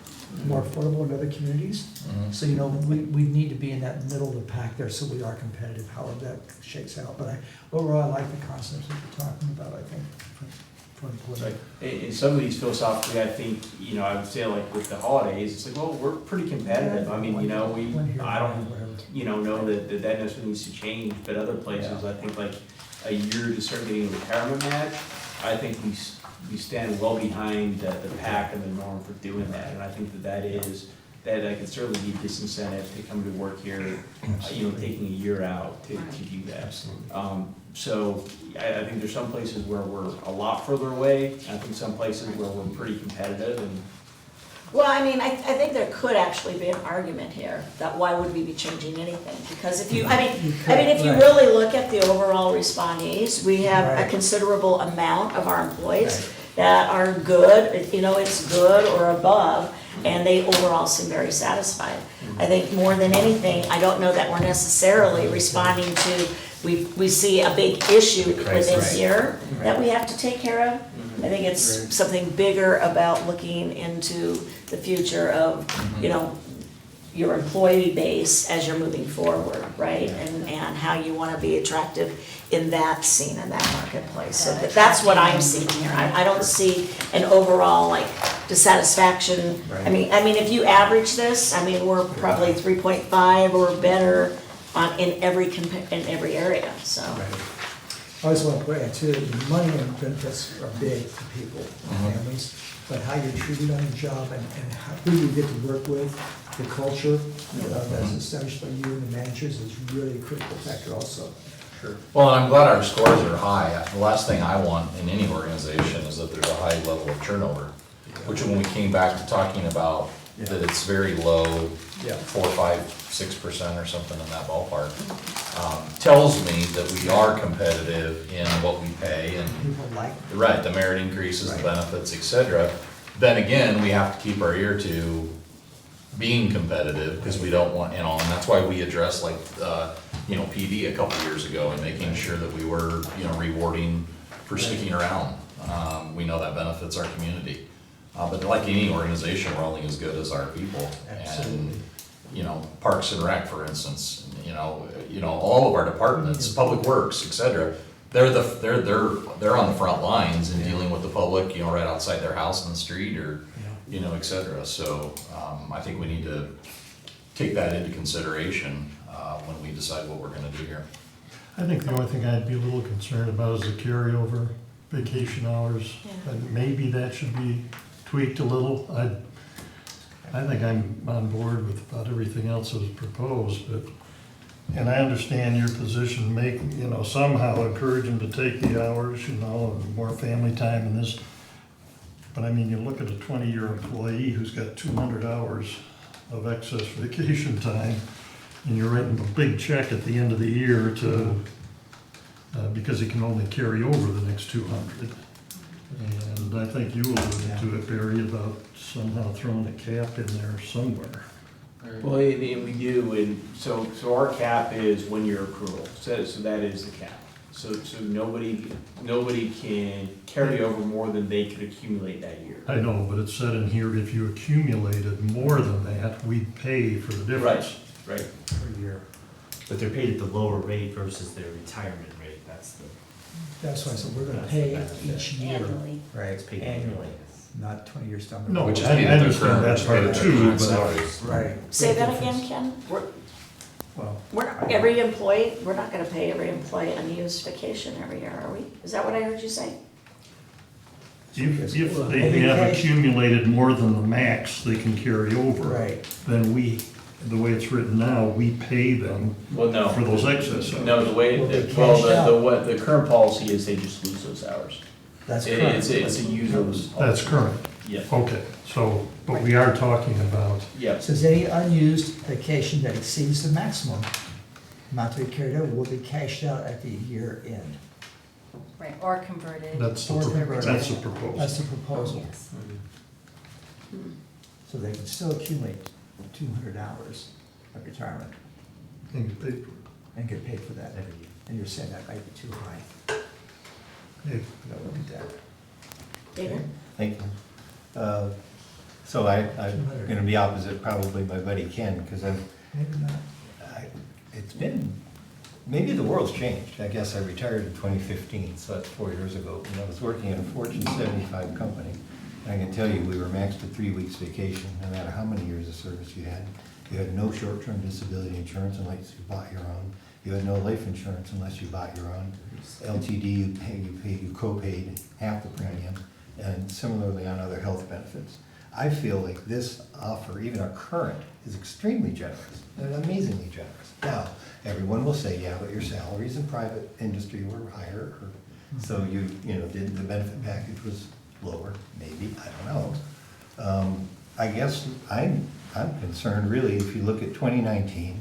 more affordable in other communities. So, we need to be in that middle of the pack there, so we are competitive, however that shakes out. But overall, I like the concepts that you're talking about, I think, for employees.
Right. And some of these philosophically, I think, I would say like with the holidays, it's like, well, we're pretty competitive. I mean, I don't, know that necessarily needs to change, but other places, I think like a year to start getting a retirement match, I think we stand well behind the pack and the norm for doing that. And I think that can certainly be a disincentive to come to work here, taking a year out to do that. So I think there's some places where we're a lot further away. I think some places where we're pretty competitive and.
Well, I think there could actually be an argument here that why would we be changing anything? Because if you really look at the overall respondees, we have a considerable amount of our employees that are good, it's good or above, and they overall seem very satisfied. I think more than anything, I don't know that we're necessarily responding to, we see a big issue within here that we have to take care of. I think it's something bigger about looking into the future of, your employee base as you're moving forward, right? And how you want to be attractive in that scene, in that marketplace. So that's what I'm seeing here. I don't see an overall dissatisfaction. I mean, if you average this, we're probably 3.5 or better in every area, so.
I always want to point out too, the money and benefits are big for people, families, but how you're treated on your job and who you get to work with, the culture that's established by you and the managers is really a critical factor also.
Sure. Well, and I'm glad our scores are high. The last thing I want in any organization is that there's a high level of turnover, which when we came back to talking about that it's very low, 4, 5, 6% or something in that ballpark, tells me that we are competitive in what we pay and the merit increases, the benefits, etc. Then again, we have to keep our ear to being competitive because we don't want, and that's why we addressed PD a couple years ago and making sure that we were rewarding for sticking around. We know that benefits our community. But like any organization, we're only as good as our people.
Absolutely.
And, Parks and Rec, for instance, all of our departments, Public Works, et cetera, they're on the front lines in dealing with the public, right outside their house on the street or, et cetera. So, I think we need to take that into consideration, when we decide what we're gonna do here.
I think the only thing I'd be a little concerned about is the carryover vacation hours. And maybe that should be tweaked a little. I think I'm on board with about everything else that was proposed, and I understand your position, somehow encourage them to take the hours, and more family time and this. But you look at a 20-year employee who's got 200 hours of excess vacation time, and you're writing a big check at the end of the year because he can only carry over the next 200. And I think you alluded to it, Barry, about somehow throwing a cap in there somewhere.
Well, and we do, and so our cap is 1 year accrual, so that is the cap. So nobody can carry over more than they could accumulate that year.
I know, but it said in here, if you accumulated more than that, we'd pay for the difference.
Right.
Per year. But they're paid at the lower rate versus their retirement rate, that's the.
That's why I said we're gonna
That's
pay
the benefit.
each year.
Annually.
Right,
It's paid
annually, not 20 years down the road.
No,
Which is
I
paid at their
understand that
current-
part
paid at their
too,
current
but
salaries.
Right.
Say that
Big
again,
difference.
Ken?
Well,
We're not, every employee, we're not gonna pay every employee unused vacation every year, are we? Is that what I heard you say?
if they
Maybe
have
cash.
accumulated more than the max they can carry over,
right.
then we, the way it's written now, we pay them
Well, no.
for those excess hours.
No, the way,
Well, they
well,
cashed out.
what the current policy is they just lose those hours.
That's correct.
It's a user's policy.
That's current.
Yeah,
Okay, so, but we are talking about,
yeah.
It says any unused vacation that exceeds the maximum amount to be carried over will be cashed out at the year end.
Right, or converted.
that's
Or
the,
converted.
that's the proposal.
That's the proposal.
Yes.
So they can still accumulate 200 hours of retirement
And you pay for
and get paid for that every year. And you're saying that might be too high.
it. Hey,
We gotta look at that.
David?
Thank you. So I'm gonna be opposite probably my buddy Ken, because
Maybe not.
it's been, maybe the world's changed. I guess I retired in 2015, so that's 4 years ago. And I was working at a Fortune 75 company. And I can tell you, we were maxed at 3 weeks vacation, no matter how many years of service you had. You had no short-term disability insurance unless you bought your own. You had no life insurance unless you bought your own. LTD, you co-paid half the premium, and similarly on other health benefits. I feel like this offer, even our current, is extremely generous, and amazingly generous. Now, everyone will say, yeah, but your salaries in private industry were higher, or, so you know, the benefit package was lower, maybe, I don't know. I guess I'm concerned really, if you look at 2019,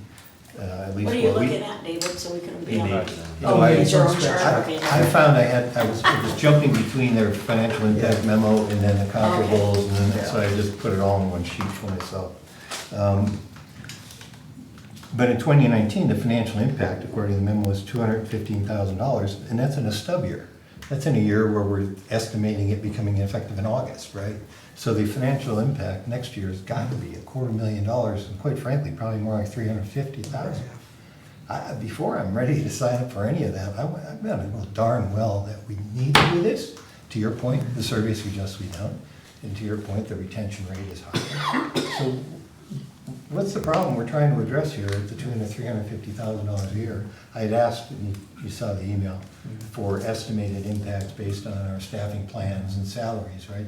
at least
What are you
what we.
looking at, David, so we can be on?
You know,
Oh, it's your own chart, okay.
I found I was jumping between their financial impact memo and then the comparables, and then, so I just put it all in one sheet for myself. But in 2019, the financial impact, according to the memo, was $215,000, and that's in a stub year. That's in a year where we're estimating it becoming effective in August, right? So the financial impact next year has got to be $250,000, and quite frankly, probably more like $350,000. Before I'm ready to sign up for any of that, I've got to know darn well that we need to do this. To your point, the survey suggests we don't, and to your point, the retention rate is high. So what's the problem we're trying to address here at the tune of $350,000 a year? I had asked, and you saw the email, for estimated impacts based on our staffing plans and salaries, right?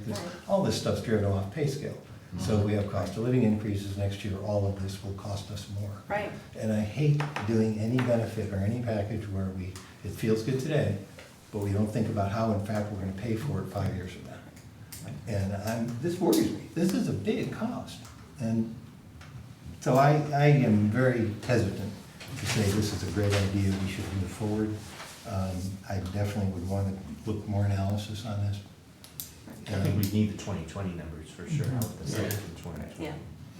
All this stuff's driven off pay scale. So we have cost of living increases next year, all of this will cost us more.
Right.
And I hate doing any benefit or any package where it feels good today, but we don't think about how in fact we're gonna pay for it 5 years from now. And this worries me. This is a big cost. And so I am very hesitant to say this is a great idea, we should move forward. I definitely would want to look more analysis on this.
I think we need the 2020 numbers for sure, how the
Yeah.
2020.
Yeah.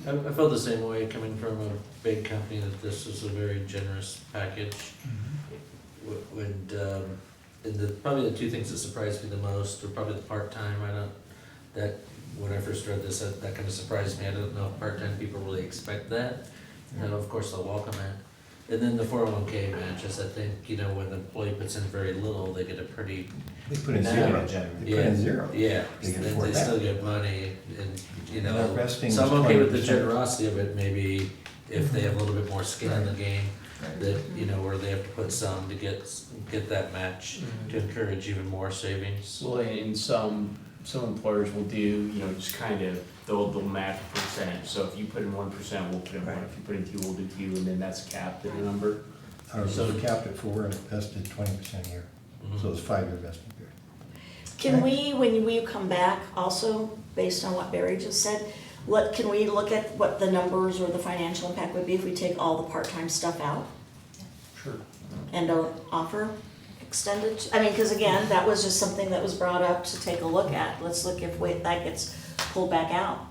I felt the same way coming from a big company, that this is a very generous package. And probably the two things that surprised me the most were probably the part-time. When I first read this, that kind of surprised me. I don't know if part-time people really expect that. And of course, they'll welcome it. And then the 401k matches, I think, when the employee puts in very little, they get a pretty.
They put in zero. They put in zero.
Yeah,
They can
then
afford
they
that.
still get money, and,
And our vesting
so I'm
was
okay with the
20%.
generosity of it, maybe if they have a little bit more skin in the game, that, where they have to put some to get that match, to encourage even more savings.
Well, and some employers will do, just kind of, they'll match a percentage. So if you put in 1%, we'll put in 1. If you put in 2, we'll do 2, and then that's capped at a number.
Ours was capped at 4 and it vested 20% a year. So it's 5-year vesting period.
Can we, when we come back, also, based on what Barry just said, can we look at what the numbers or the financial impact would be if we take all the part-time stuff out
Sure.
and don't offer extended, I mean, because again, that was just something that was brought up to take a look at. Let's look if that gets pulled back out.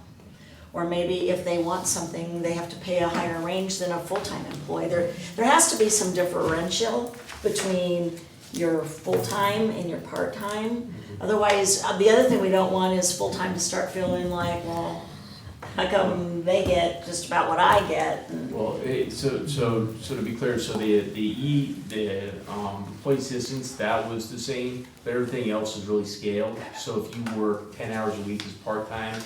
Or maybe if they want something, they have to pay a higher range than a full-time employee. There has to be some differential between your full-time and your part-time. Otherwise, the other thing we don't want is full-time to start feeling like, well, how come they get just about what I get? And
Well, so to be clear, so the employee assistance, that was the same, but everything else is really scaled. So if you work 10 hours a week as part-time,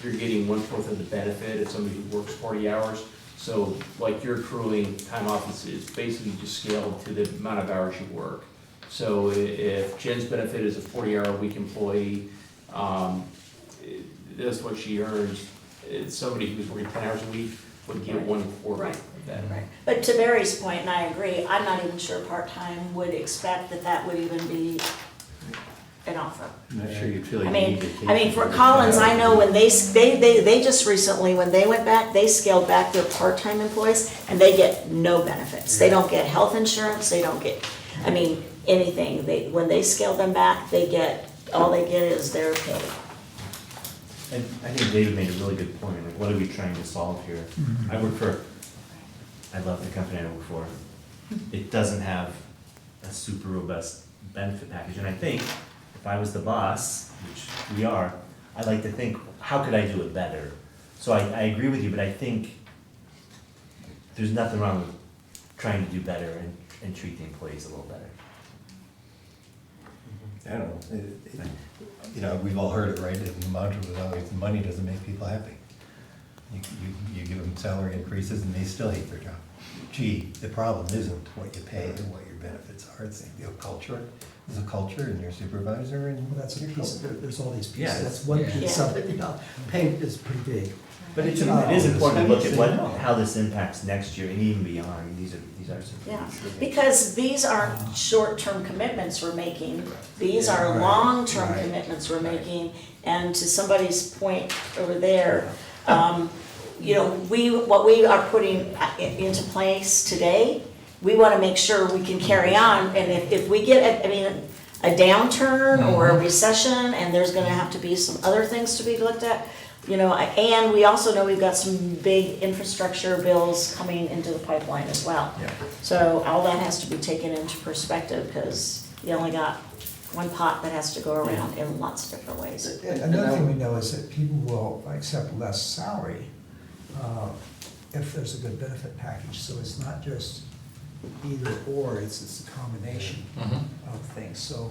you're getting 1/4 of the benefit of somebody who works 40 hours. So like your accruing time off is basically just scaled to the amount of hours you work. So if Jen's benefit is a 40-hour-a-week employee, that's what she earns. Somebody who's working 10 hours a week would get 1/4
Right.
of that.
Right. But to Barry's point, and I agree, I'm not even sure part-time would expect that would even be an offer.
I'm not sure you'd feel
I
like you need vacation.
mean, for Collins, I know when they just recently, when they went back, they scaled back their part-time employees and they get no benefits. They don't get health insurance, they don't get, I mean, anything. When they scale them back, all they get is their pay.
And I think David made a really good point, like, what are we trying to solve here? I love the company I work for. It doesn't have a super robust benefit package, and I think if I was the boss, which we are, I'd like to think, how could I do it better? So I agree with you, but I think there's nothing wrong with trying to do better and treat the employees a little better.
I don't know, you know, we've all heard it, right, and the mantra was always, money doesn't make people happy. You give them salary increases and they still hate their job. Gee, the problem isn't what you pay and what your benefits are, it's the culture. There's a culture and your supervisor and.
Well, that's a piece, there's all these
Yeah,
pieces, that's one
yeah.
piece of it, you know, pay is pretty big.
But it is important to look at how this impacts next year and even beyond. These are some.
Yeah, because these aren't short-term commitments we're making, these are long-term commitments we're making. And to somebody's point over there, you know, what we are putting into place today, we wanna make sure we can carry on, and if we get, a downturn or a recession, and there's gonna have to be some other things to be looked at, you know, and we also know we've got some big infrastructure bills coming into the pipeline as well.
Yeah.
So all that has to be taken into perspective, because you only got one pot that has to go around in lots of different ways.
Another thing we know is that people will accept less salary if there's a good benefit package, so it's not just either or, it's a combination of things. So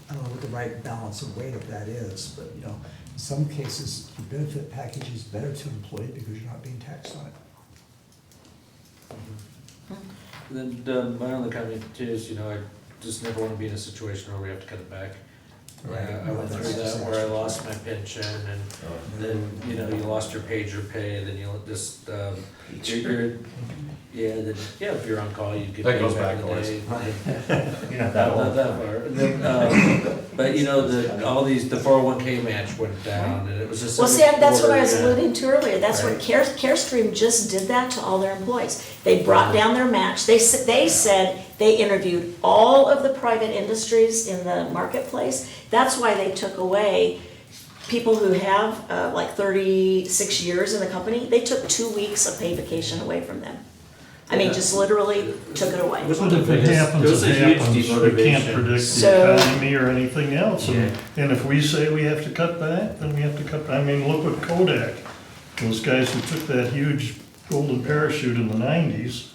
I don't know what the right balance of weight of that is, but you know, in some cases, the benefit package is better to employee because you're not being taxed on it.
Then my only comment too is, you know, I just never wanna be in a situation where we have to cut it back. I went through that where I lost my pension and then, you know, you lost your pager pay, and then you just, if you're on call, you get
That
paid
goes
back
back
in the
always.
day.
You're not that old.
Not that far. And then, but you know, the 401k match went down, and it was just.
Well, see, that's what I was
every quarter,
alluding to earlier, that's what Carestream just did that to all their employees. They brought down their match, they said they interviewed all of the private industries in the marketplace. That's why they took away people who have like 36 years in the company, they took 2 weeks of paid vacation away from them. I mean, just literally took it away.
But if it happens, it happens, we can't predict the economy or anything else, and if we say we have to cut back, then we have to cut back. I mean, look at Kodak, those guys who took that huge golden parachute in the 90s,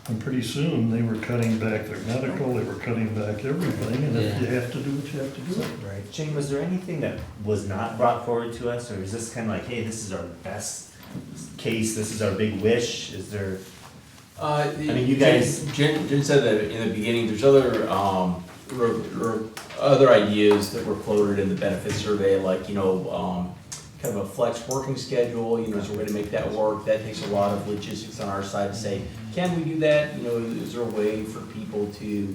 and pretty soon they were cutting back their medical, they were cutting back everything, and if you have to do what you have to do.
Right. Jane, was there anything that was not brought forward to us, or is this kind of like, hey, this is our best case, this is our big wish? Is there? I mean, you guys.
Jen said that in the beginning, there's other, other ideas that were floated in the benefit survey, like, you know, kind of a flex working schedule, you know, is there a way to make that work? That takes a lot of logistics on our side to say, can we do that? You know, is there a way for people to,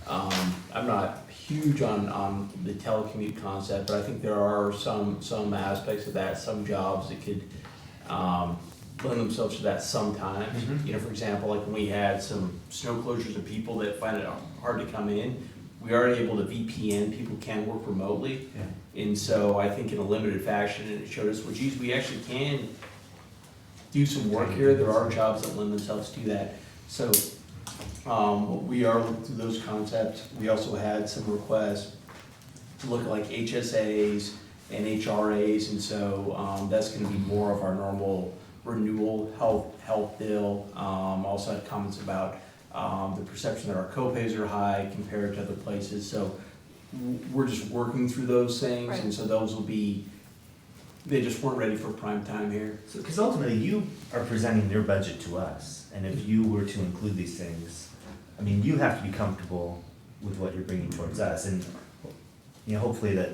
I'm not huge on the telecommute concept, but I think there are some aspects of that, some jobs that could lend themselves to that sometimes. You know, for example, like when we had some snow closures of people that find it hard to come in, we are able to VPN, people can work remotely. And so I think in a limited fashion, and it showed us, well, geez, we actually can do some work here. There are jobs that lend themselves to that. So we are looking through those concepts. We also had some requests to look at like HSAs and HRAs, and so that's gonna be more of our normal renewal health bill. Also had comments about the perception that our copays are high compared to other places. So we're just working through those things,
Right.
and so those will be, they just weren't ready for prime time here.
So, because ultimately you are presenting your budget to us, and if you were to include these things, I mean, you have to be comfortable with what you're bringing towards us, and, you know, hopefully that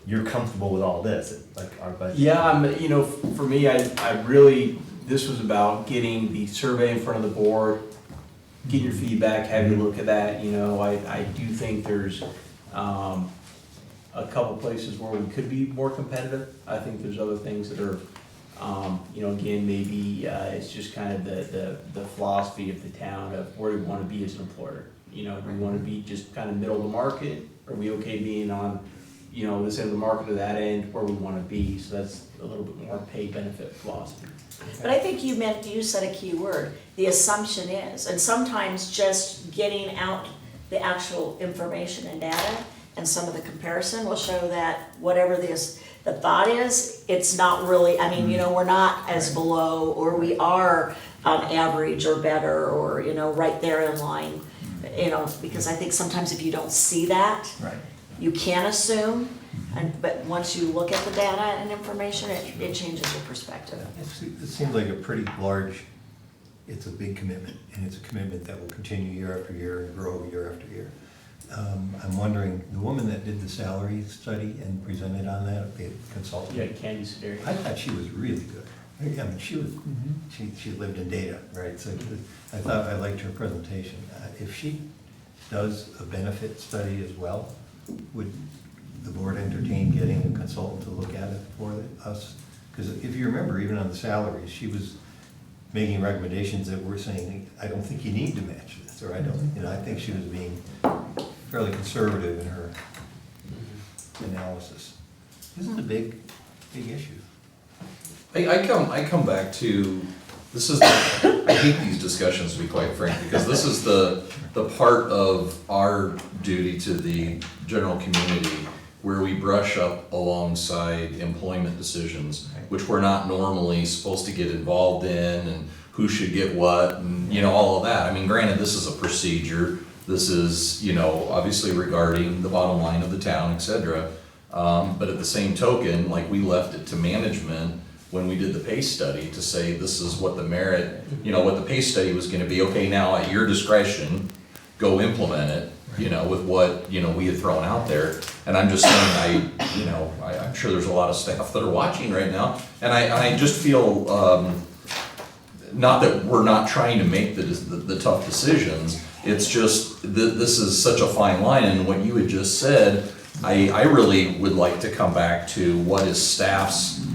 you're comfortable with all this, like our budget.
Yeah, you know, for me, I really, this was about getting the survey in front of the board, get your feedback, have you look at that, you know, I do think there's a couple places where we could be more competitive. I think there's other things that are, you know, again, maybe it's just kind of the philosophy of the town of where we want to be as an employer. You know, do we want to be just kind of middle of the market? Are we okay being on, you know, this end of the market or that end where we want to be? So that's a little bit more pay benefit philosophy.
But I think you said a key word, the assumption is, and sometimes just getting out the actual information and data and some of the comparison will show that whatever the thought is, it's not really, I mean, you know, we're not as below, or we are on average or better, or, you know, right there in line, you know, because I think sometimes if you don't see that, you can assume, but once you look at the data and information, it changes your perspective.
It seems like a pretty large, it's a big commitment, and it's a commitment that will continue year after year and grow year after year. I'm wondering, the woman that did the salary study and presented on that, the consultant.
Yeah, Candy Sederi.
I thought she was really good. I mean, she was, she lived in data, right? So I thought I liked her presentation. If she does a benefit study as well, would the board entertain getting a consultant to look at it for us? Because if you remember, even on the salaries, she was making recommendations that we're saying, I don't think you need to match this, or I don't, you know, I think she was being fairly conservative in her analysis. This is a big issue.
I come back to, this is, I hate these discussions, to be quite frank, because this is the part of our duty to the general community where we brush up alongside employment decisions, which we're not normally supposed to get involved in, and who should get what, and, you know, all of that. I mean, granted, this is a procedure. This is, you know, obviously regarding the bottom line of the town, et cetera. But at the same token, like, we left it to management when we did the pay study to say, this is what the merit, you know, what the pay study was gonna be. Okay, now at your discretion, go implement it, you know, with what, you know, we had thrown out there. And I'm just saying, I'm sure there's a lot of staff that are watching right now, and I just feel, not that we're not trying to make the tough decisions, it's just, this is such a fine line, and what you had just said, I really would like to come back to what is staff's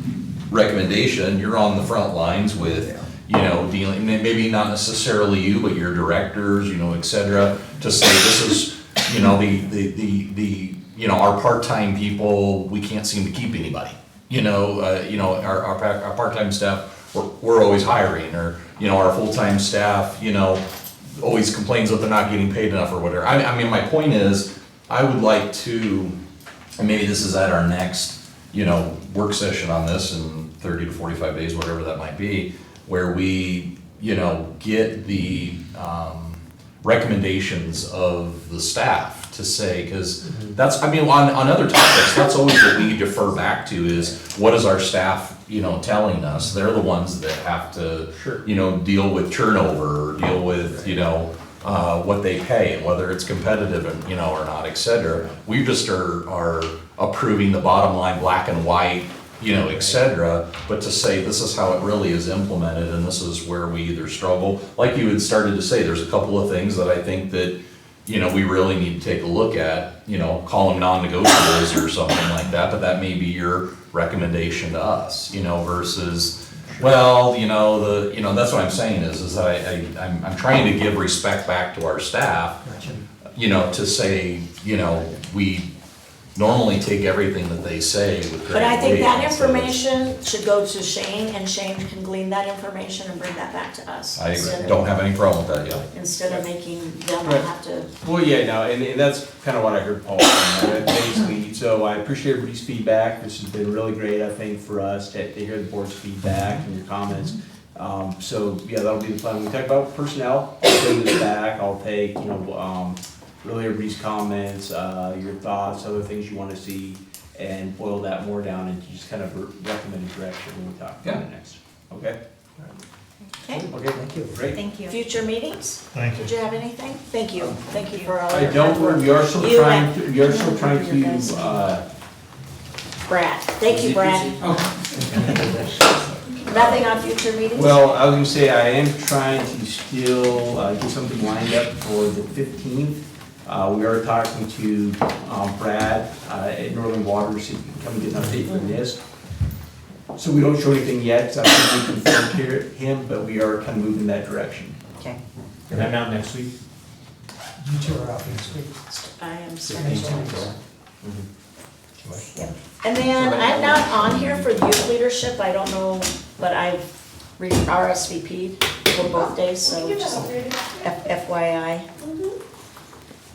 recommendation. You're on the front lines with, you know, dealing, maybe not necessarily you, but your directors, you know, et cetera, to say this is, you know, you know, our part-time people, we can't seem to keep anybody. You know, our part-time staff, we're always hiring, or, you know, our full-time staff, you know, always complains that they're not getting paid enough or whatever. I mean, my point is, I would like to, and maybe this is at our next, you know, work session on this in 30 to 45 days, whatever that might be, where we, you know, get the recommendations of the staff to say, because that's, I mean, on other topics, that's always what we defer back to is, what is our staff, you know, telling us? They're the ones that have to, you know, deal with turnover, or deal with, you know, what they pay, and whether it's competitive, and, you know, or not, et cetera. We just are approving the bottom line, black and white, you know, et cetera, but to say this is how it really is implemented, and this is where we either struggle, like you had started to say, there's a couple of things that I think that, you know, we really need to take a look at, you know, call them non-negotiables or something like that, but that may be your recommendation to us, you know, versus, well, you know, that's what I'm saying is that I'm trying to give respect back to our staff. you know, to say, you know, we normally take everything that they say with great
But I think
weight
that
instead of-
information should go to Shane, and Shane can glean that information and bring that back to us.
I
instead
agree,
of-
don't have any problem with that yet.
Instead of making them
Right.
have to.
Well, yeah, no, and that's kind of what I heard Paul saying, basically, so I appreciate everybody's feedback, this has been really great, I think, for us to hear the board's feedback and your comments. So, yeah, that'll be the plan, we talk about personnel, I'll bring this back, I'll take, you know, really everybody's comments, your thoughts, other things you wanna see, and boil that more down into just kind of recommended direction when we talk about it next, okay?
Okay.
Okay, thank you. Great.
Thank you.
Future meetings?
Thank you.
Did you have anything? Thank you. Thank you for all
I
your hard work.
don't, we are still
You
trying,
and-
to- we are still trying
you guys.
to,
Brad, thank you, Brad. Nothing on future meetings?
well, I was gonna say, I am trying to still, get something lined up for the 15th. We are talking to, Brad, at Northern Water, see if we can come and get an update from this. So we don't show anything yet, so I think we can confirm him, but we are kind of moving in that direction.
Okay.
And I'm out next week.
You two are out next week.
I am
So
starting.
next week.
Yep. And then I'm not on here for youth leadership, I don't know, but I've RSVP'd for both days, so just FYI,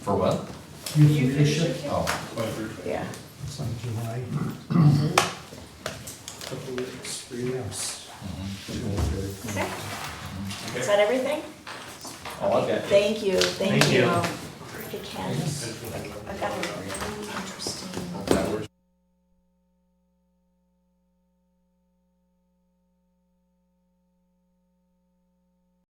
For what?
Youth leadership,
Oh,
yeah.
It's like July.
Couple weeks, 3 weeks.
Okay. Is that everything?
All I've got.
Thank you, thank
Thank
you.
you.
Hey, Ken, I got a really